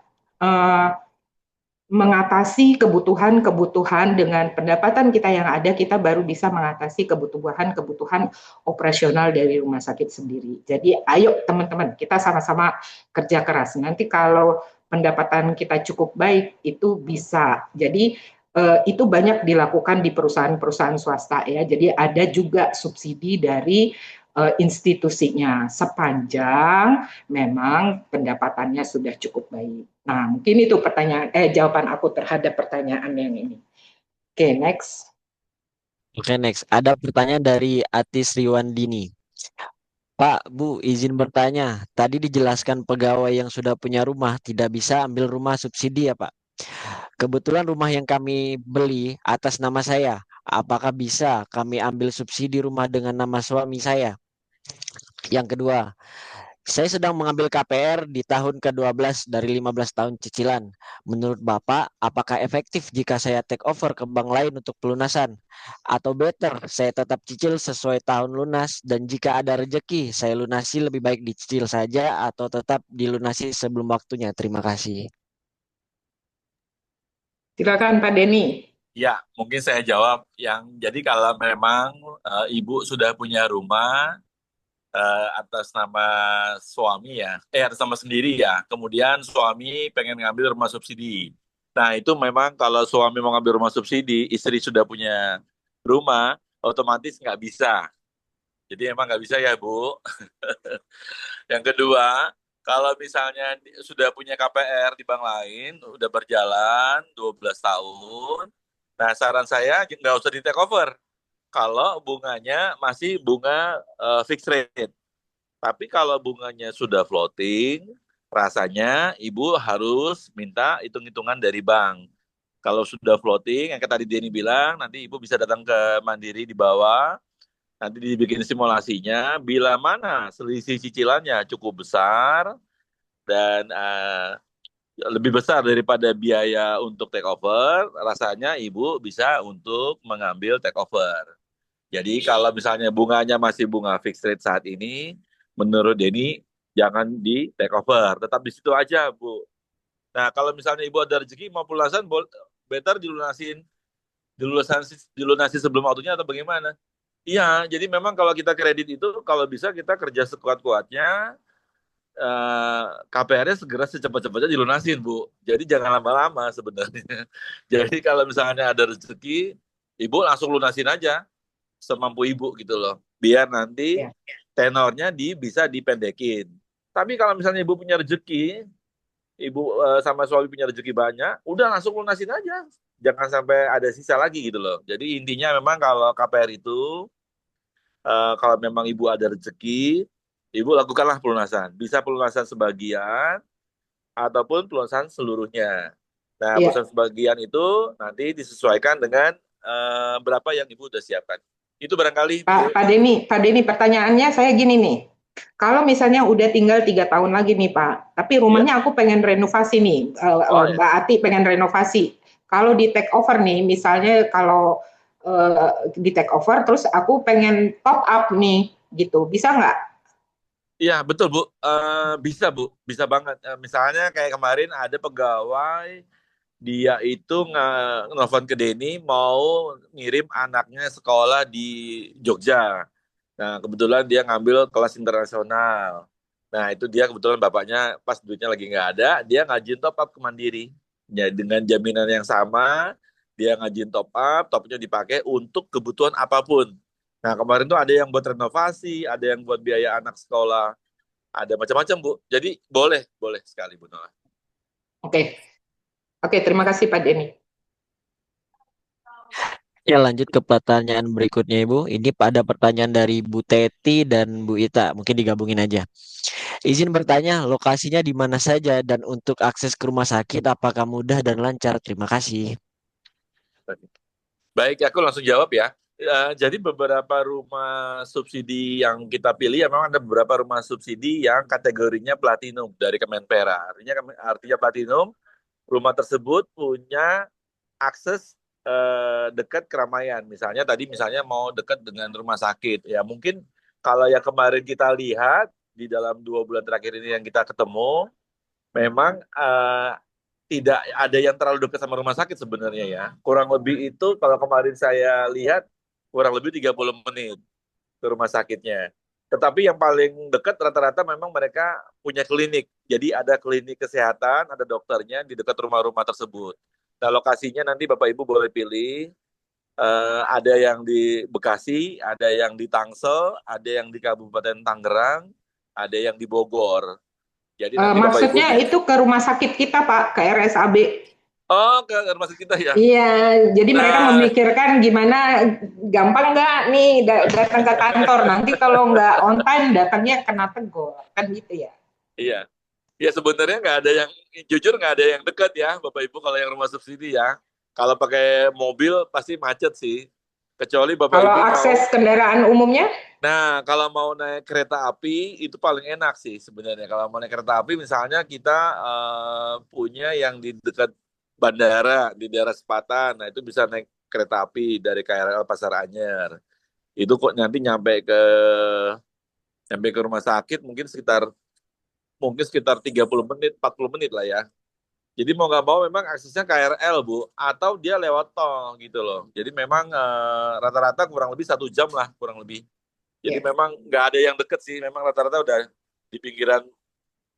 mengatasi kebutuhan-kebutuhan dengan pendapatan kita yang ada, kita baru bisa mengatasi kebutuhan-kebutuhan operasional dari rumah sakit sendiri. Jadi ayo teman-teman, kita sama-sama kerja keras. Nanti kalau pendapatan kita cukup baik, itu bisa. Jadi itu banyak dilakukan di perusahaan-perusahaan swasta ya. Jadi ada juga subsidi dari institusinya sepanjang memang pendapatannya sudah cukup baik. Nah, mungkin itu jawaban aku terhadap pertanyaan yang ini. Oke, next. Oke, next. Ada pertanyaan dari Atis Riwandini. Pak, Bu, izin bertanya. Tadi dijelaskan pegawai yang sudah punya rumah tidak bisa ambil rumah subsidi ya, Pak? Kebetulan rumah yang kami beli atas nama saya. Apakah bisa kami ambil subsidi rumah dengan nama suami saya? Yang kedua, saya sedang mengambil KPR di tahun ke-12 dari 15 tahun cicilan. Menurut Bapak, apakah efektif jika saya take over ke bank lain untuk pelunasan? Atau better, saya tetap cicil sesuai tahun lunas dan jika ada rejeki, saya lunasi lebih baik dicicil saja atau tetap dilunasi sebelum waktunya? Terima kasih. Silakan Pak Denny. Ya, mungkin saya jawab jadi kalau memang Ibu sudah punya rumah atas nama suami ya, atas nama sendiri ya. Kemudian suami pengen ngambil rumah subsidi. Nah, itu memang kalau suami mau ngambil rumah subsidi, istri sudah punya rumah, otomatis nggak bisa. Jadi emang nggak bisa ya, Bu. Yang kedua, kalau misalnya sudah punya KPR di bank lain, udah berjalan 12 tahun, nah saran saya nggak usah di take over. Kalau bunganya masih bunga fixed rate. Tapi kalau bunganya sudah floating, rasanya ibu harus minta hitung-hitungan dari bank. Kalau sudah floating, yang tadi Denny bilang, nanti ibu bisa datang ke Mandiri di bawah, nanti dibikin simulasinya, bila mana selisih cicilannya cukup besar dan lebih besar daripada biaya untuk take over, rasanya ibu bisa untuk mengambil take over. Jadi kalau misalnya bunganya masih bunga fixed rate saat ini, menurut Denny jangan di take over, tetap di situ aja, Bu. Nah, kalau misalnya Ibu ada rezeki mau pelunasan, better dilunasi sebelum waktunya atau bagaimana? Iya, jadi memang kalau kita kredit itu kalau bisa kita kerja sekuat-kuatnya KPR-nya segera secepat-cepatnya dilunasin, Bu. Jadi jangan lama-lama sebenarnya. Jadi kalau misalnya ada rezeki, Ibu langsung lunasin aja semampu Ibu gitu loh. Biar nanti Ya. tenornya bisa dipendekin. Tapi kalau misalnya Ibu punya rezeki, Ibu sama suami punya rezeki banyak, udah langsung lunasin aja. Jangan sampai ada sisa lagi gitu loh. Jadi intinya memang kalau KPR itu, kalau memang Ibu ada rezeki, Ibu lakukanlah pelunasan. Bisa pelunasan sebagian, ataupun pelunasan seluruhnya. Nah, Iya, pelunasan sebagian itu nanti disesuaikan dengan berapa yang Ibu udah siapkan. Itu barangkali, Bu. Pak Denny, pertanyaannya saya gini nih. Kalau misalnya udah tinggal 3 tahun lagi nih Pak, tapi Iya. rumahnya aku pengen renovasi nih, Oh ya. Mbak Ati pengen renovasi. Kalau di take over nih, misalnya kalau di take over, terus aku pengen top up nih, gitu, bisa nggak? Iya, betul, Bu. Bisa, Bu. Bisa banget. Misalnya kayak kemarin ada pegawai, dia itu nelfon ke Denny mau ngirim anaknya sekolah di Jogja. Nah, kebetulan dia ngambil kelas internasional. Nah, itu dia kebetulan bapaknya pas duitnya lagi nggak ada, dia ngajin top up ke Mandiri. Ya, dengan jaminan yang sama, dia ngajin top upnya dipakai untuk kebutuhan apapun. Nah, kemarin tuh ada yang buat renovasi, ada yang buat biaya anak sekolah, ada macam-macam, Bu. Jadi boleh, boleh sekali, Bu Noah. Oke, oke, terima kasih Pak Denny. Ya, lanjut ke pertanyaan berikutnya, Ibu. Ini ada pertanyaan dari Bu Teti dan Bu Ita. Mungkin digabungin aja. Izin bertanya, lokasinya di mana saja dan untuk akses ke rumah sakit apakah mudah dan lancar? Terima kasih. Baik, aku langsung jawab ya. Jadi beberapa rumah subsidi yang kita pilih, ya memang ada beberapa rumah subsidi yang kategorinya platinum dari Kemenpora. Artinya platinum, rumah tersebut punya akses dekat keramaian. Misalnya mau dekat dengan rumah sakit. Ya mungkin kalau yang kemarin kita lihat di dalam 2 bulan terakhir ini yang kita ketemu, memang tidak ada yang terlalu dekat sama rumah sakit sebenarnya ya. Kurang lebih itu kalau kemarin saya lihat kurang lebih 30 menit ke rumah sakitnya. Tetapi yang paling dekat rata-rata memang mereka punya klinik. Jadi ada klinik kesehatan, ada dokternya di dekat rumah-rumah tersebut. Nah, lokasinya nanti Bapak Ibu boleh pilih. Ada yang di Bekasi, ada yang di Tangsel, ada yang di Kabupaten Tangerang, ada yang di Bogor. Jadi nanti Bapak Ibu Maksudnya itu ke rumah sakit kita Pak, ke RSAB. oh, ke rumah sakit kita ya. Iya, jadi mereka Nah, memikirkan gimana gampang nggak nih datang ke kantor. Nanti kalau nggak on time datangnya kena tegur, kan gitu ya. iya. Ya sebenarnya nggak ada yang, jujur nggak ada yang dekat ya, Bapak Ibu kalau yang rumah subsidi ya. Kalau pakai mobil pasti macet sih. Kecuali Bapak Kalau Ibu mau, akses kendaraan umumnya, nah kalau mau naik kereta api itu paling enak sih sebenarnya. Kalau mau naik kereta api misalnya kita punya yang di dekat bandara di daerah Sepatan. Nah itu bisa naik kereta api dari KRL Pasar Anyar. Itu kok nanti nyampe ke rumah sakit mungkin sekitar 30 menit, 40 menit lah ya. Jadi mau nggak mau memang aksesnya KRL, Bu, atau dia lewat tol gitu loh. Jadi memang rata-rata kurang lebih 1 jam lah, kurang lebih. Jadi ya, memang nggak ada yang deket sih, memang rata-rata udah di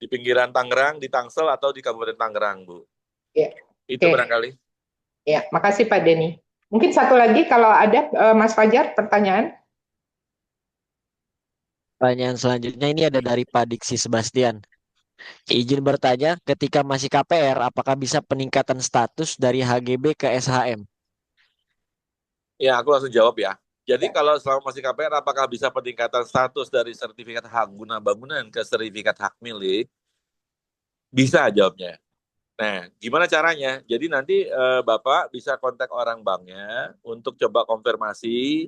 pinggiran Tangerang, di Tangsel atau di Kabupaten Tangerang, Bu. ya. Itu Oke, barangkali. ya, makasih Pak Denny. Mungkin satu lagi kalau ada Mas Fajar pertanyaan. Pertanyaan selanjutnya ini ada dari Pak Diksi Sebastian. Izin bertanya, ketika masih KPR, apakah bisa peningkatan status dari HGB ke SHM? Ya, aku langsung jawab ya. Jadi Ya. kalau selama masih KPR, apakah bisa peningkatan status dari sertifikat hak guna bangunan ke sertifikat hak milik? Bisa jawabnya. Nah, gimana caranya? Jadi nanti Bapak bisa kontak orang banknya untuk coba konfirmasi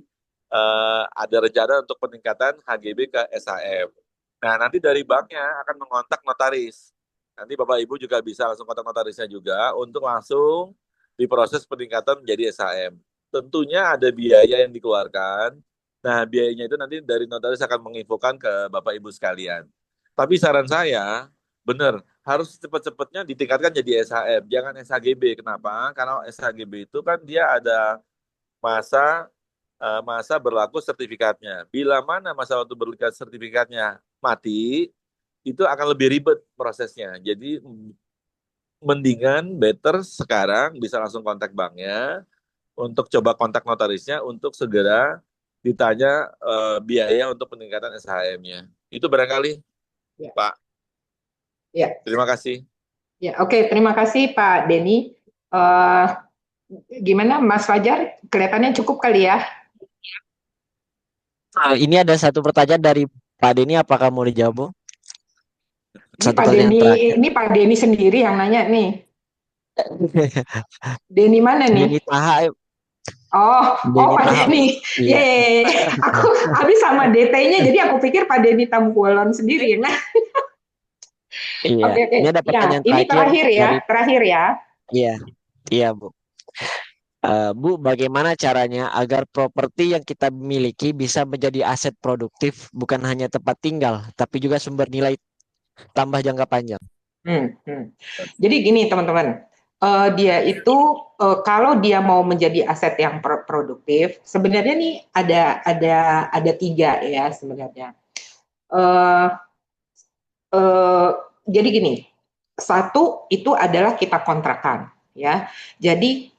ada rencana untuk peningkatan HGB ke SHM. Nah, nanti dari banknya akan mengontak notaris. Nanti Bapak Ibu juga bisa langsung kontak notarisnya juga untuk langsung diproses peningkatan menjadi SHM. Tentunya ada biaya yang dikeluarkan. Nah, biayanya itu nanti dari notaris akan menginfokan ke Bapak Ibu sekalian. Tapi saran saya, benar, harus cepat-cepatnya ditingkatkan jadi SHM, jangan SHGB. Kenapa? Karena SHGB itu kan dia ada masa masa berlaku sertifikatnya. Bila mana masa waktu berlaku sertifikatnya mati, itu akan lebih ribet prosesnya. Jadi mendingan better sekarang bisa langsung kontak banknya untuk coba kontak notarisnya untuk segera ditanya biaya untuk peningkatan SHM-nya. Itu barangkali, Ya, Pak. ya, Terima kasih. ya. Oke, terima kasih Pak Denny. Eh, Gimana Mas Fajar? Kelihatannya cukup kali ya? Ini ada satu pertanyaan dari Pak Denny, apakah mau dijawab, Bu? Ini Satu Pak pertanyaan Denny, terakhir. ini Pak Denny sendiri yang nanya nih. Denny mana Denny nih? Taha, Oh, oh Denny Pak Taha. Denny. Iya. Yeay, aku habis sama DT-nya, jadi aku pikir Pak Denny Tampuolon sendiri. Nah, Iya. oke, oke. Ini ada Ya, pertanyaan ini terakhir dari, terakhir ya. iya, iya, Bu. Bu, bagaimana caranya agar properti yang kita miliki bisa menjadi aset produktif, bukan hanya tempat tinggal, tapi juga sumber nilai tambah jangka panjang? Jadi gini teman-teman, dia itu kalau dia mau menjadi aset yang produktif, sebenarnya nih ada tiga ya sebenarnya. Eh, eh, jadi gini, satu itu adalah kita kontrakan ya. Jadi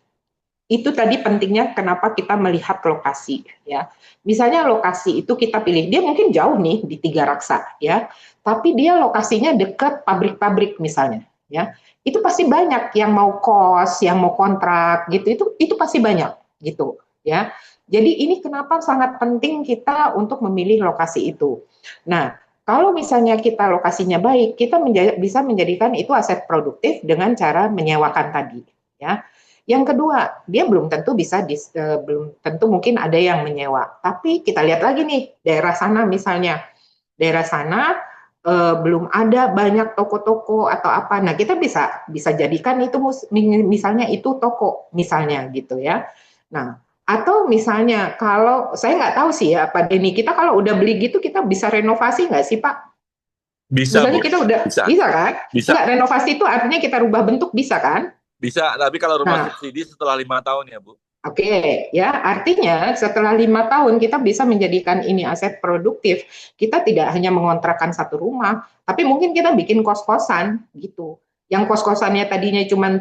itu tadi pentingnya kenapa kita melihat lokasi ya. Misalnya lokasi itu kita pilih, dia mungkin jauh nih di Tiga Raksa ya, tapi dia lokasinya dekat pabrik-pabrik misalnya ya. Itu pasti banyak yang mau kos, yang mau kontrak gitu. Itu pasti banyak gitu ya. Jadi ini kenapa sangat penting kita untuk memilih lokasi itu. Nah, kalau misalnya kita lokasinya baik, kita bisa menjadikan itu aset produktif dengan cara menyewakan tadi ya. Yang kedua, dia belum tentu belum tentu mungkin ada yang menyewa. Tapi kita lihat lagi nih, daerah sana misalnya, daerah sana belum ada banyak toko-toko atau apa. Nah, kita bisa jadikan itu misalnya itu toko misalnya gitu ya. Nah, atau misalnya kalau saya nggak tahu sih ya Pak Denny, kita kalau udah beli gitu kita bisa renovasi nggak sih Pak? Bisa, Misalnya Bu. kita udah Bisa. bisa kan? Bisa. Nggak, renovasi itu artinya kita rubah bentuk bisa kan? Bisa, tapi kalau rumah Nah, subsidi setelah 5 tahun ya, Bu. Oke, ya artinya setelah 5 tahun kita bisa menjadikan ini aset produktif. Kita tidak hanya mengontrakkan satu rumah, tapi mungkin kita bikin kos-kosan gitu. Yang kos-kosannya tadinya cuma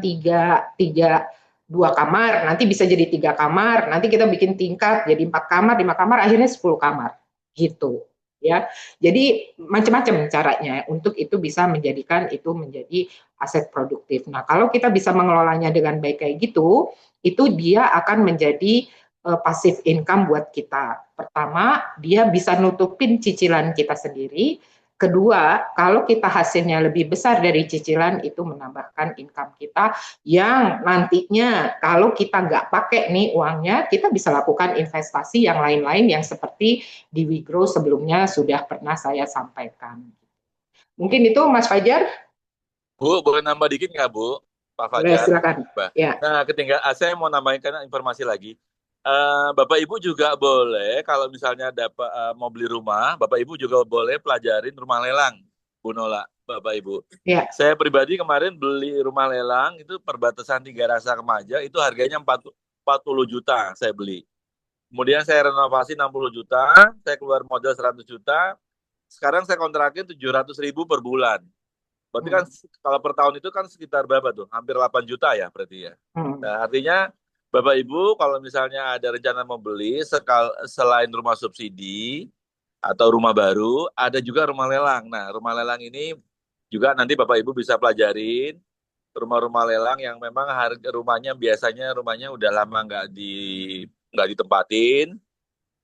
dua kamar, nanti bisa jadi 3 kamar, nanti kita bikin tingkat jadi 4 kamar, 5 kamar, akhirnya 10 kamar gitu. Ya, jadi macam-macam caranya untuk itu bisa menjadikan itu menjadi aset produktif. Nah, kalau kita bisa mengelolanya dengan baik kayak gitu, itu dia akan menjadi passive income buat kita. Pertama, dia bisa nutupin cicilan kita sendiri. Kedua, kalau kita hasilnya lebih besar dari cicilan, itu menambahkan income kita yang nantinya kalau kita nggak pakai nih uangnya, kita bisa lakukan investasi yang lain-lain yang seperti di WeGrow sebelumnya sudah pernah saya sampaikan. Mungkin itu Mas Fajar? Bu, boleh nambah dikit nggak, Bu? Pak Boleh, Fajar. silakan. Ya. Nah, saya mau nambahin informasi lagi. Bapak Ibu juga boleh, kalau misalnya dapat mau beli rumah, Bapak Ibu juga boleh pelajarin rumah lelang, Bu Nola, Bapak Ibu. Ya. Saya pribadi kemarin beli rumah lelang, itu perbatasan Tiga Rasa Kemaja, itu harganya 40 juta saya beli. Kemudian saya renovasi 60 juta, saya keluar modal 100 juta, sekarang saya kontrakin 700.000 per bulan. Berarti kan kalau per tahun itu kan sekitar berapa tuh? Hampir 8 juta ya berarti ya. Nah, artinya Bapak Ibu kalau misalnya ada rencana mau beli selain rumah subsidi atau rumah baru, ada juga rumah lelang. Nah, rumah lelang ini juga nanti Bapak Ibu bisa pelajarin rumah-rumah lelang yang memang harga rumahnya biasanya udah lama nggak ditempatin,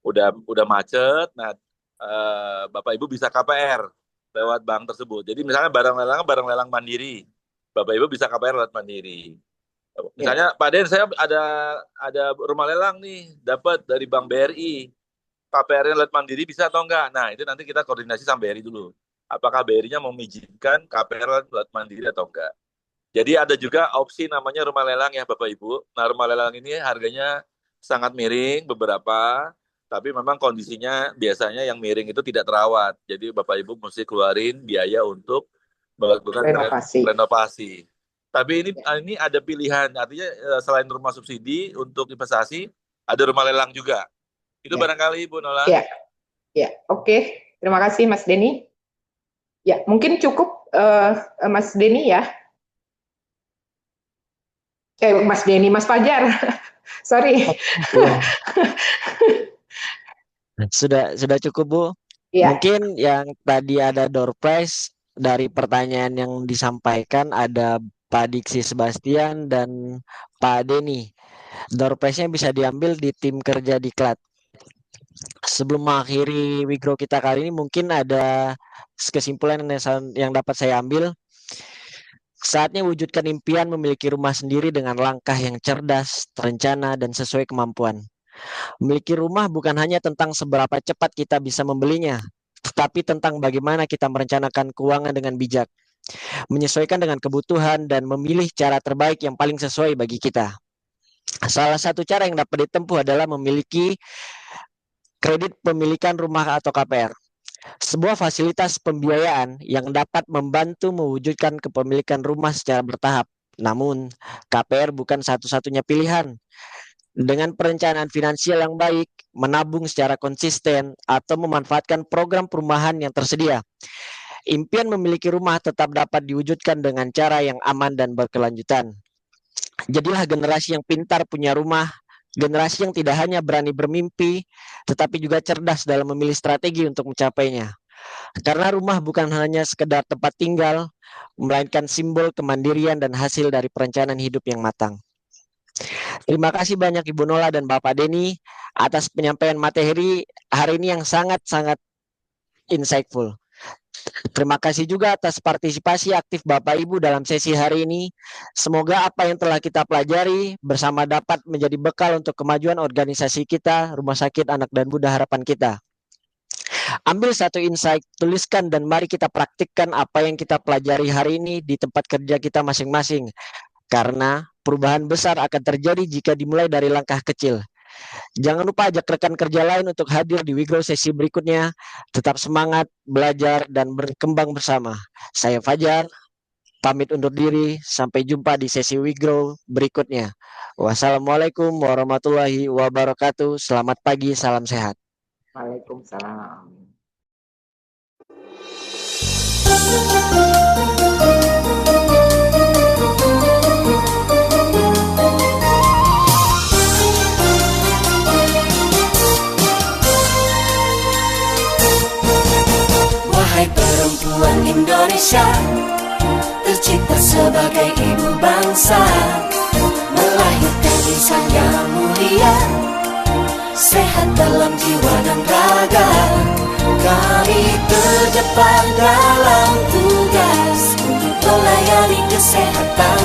udah macet. Nah, Bapak Ibu bisa KPR lewat bank tersebut. Jadi misalnya barang lelang mandiri, Bapak Ibu bisa KPR lewat mandiri. Misalnya Pak Den, saya ada rumah lelang nih, dapat dari Bank BRI. KPR-nya lewat mandiri bisa atau enggak? Nah, itu nanti kita koordinasi sama BRI dulu. Apakah BRI-nya mengizinkan KPR lewat mandiri atau enggak? Jadi ada juga opsi namanya rumah lelang ya Bapak Ibu. Nah, rumah lelang ini harganya sangat miring beberapa, tapi memang kondisinya biasanya yang miring itu tidak terawat. Jadi Bapak Ibu mesti keluarin biaya untuk melakukan renovasi. Tapi ini ada pilihan, artinya selain rumah subsidi untuk investasi, ada rumah lelang juga. Itu barangkali Bu Nola. Ya, oke. Terima kasih Mas Denny. Ya, mungkin cukup Mas Denny ya. Mas Denny, Mas Fajar. Sorry. Sudah cukup, Bu. Ya, Mungkin yang tadi ada door prize dari pertanyaan yang disampaikan ada Pak Diksi Sebastian dan Pak Denny. Door prize-nya bisa diambil di tim kerja Diklat. Sebelum mengakhiri Wigro kita kali ini, mungkin ada kesimpulan yang dapat saya ambil. Saatnya wujudkan impian memiliki rumah sendiri dengan langkah yang cerdas, terencana, dan sesuai kemampuan. Memiliki rumah bukan hanya tentang seberapa cepat kita bisa membelinya, tetapi tentang bagaimana kita merencanakan keuangan dengan bijak, menyesuaikan dengan kebutuhan, dan memilih cara terbaik yang paling sesuai bagi kita. Salah satu cara yang dapat ditempuh adalah memiliki kredit pemilikan rumah atau KPR. Sebuah fasilitas pembiayaan yang dapat membantu mewujudkan kepemilikan rumah secara bertahap. Namun, KPR bukan satu-satunya pilihan. Dengan perencanaan finansial yang baik, menabung secara konsisten, atau memanfaatkan program perumahan yang tersedia, impian memiliki rumah tetap dapat diwujudkan dengan cara yang aman dan berkelanjutan. Jadilah generasi yang pintar punya rumah, generasi yang tidak hanya berani bermimpi, tetapi juga cerdas dalam memilih strategi untuk mencapainya. Karena rumah bukan hanya sekedar tempat tinggal, melainkan simbol kemandirian dan hasil dari perencanaan hidup yang matang. Terima kasih banyak Ibu Nola dan Bapak Denny atas penyampaian materi hari ini yang sangat-sangat insightful. Terima kasih juga atas partisipasi aktif Bapak Ibu dalam sesi hari ini. Semoga apa yang telah kita pelajari bersama dapat menjadi bekal untuk kemajuan organisasi kita, Rumah Sakit Anak dan Bunda Harapan kita. Ambil satu insight, tuliskan dan mari kita praktikkan apa yang kita pelajari hari ini di tempat kerja kita masing-masing. Karena perubahan besar akan terjadi jika dimulai dari langkah kecil. Jangan lupa ajak rekan kerja lain untuk hadir di Wigro sesi berikutnya. Tetap semangat, belajar, dan berkembang bersama. Saya Fajar, pamit undur diri. Sampai jumpa di sesi Wigro berikutnya. Wassalamualaikum warahmatullahi wabarakatuh. Selamat pagi, salam sehat. Waalaikumsalam. Wahai perempuan Indonesia, tercipta sebagai ibu bangsa, melahirkan insan yang mulia, sehat dalam jiwa dan raga. Kami terdepan dalam tugas untuk melayani kesehatan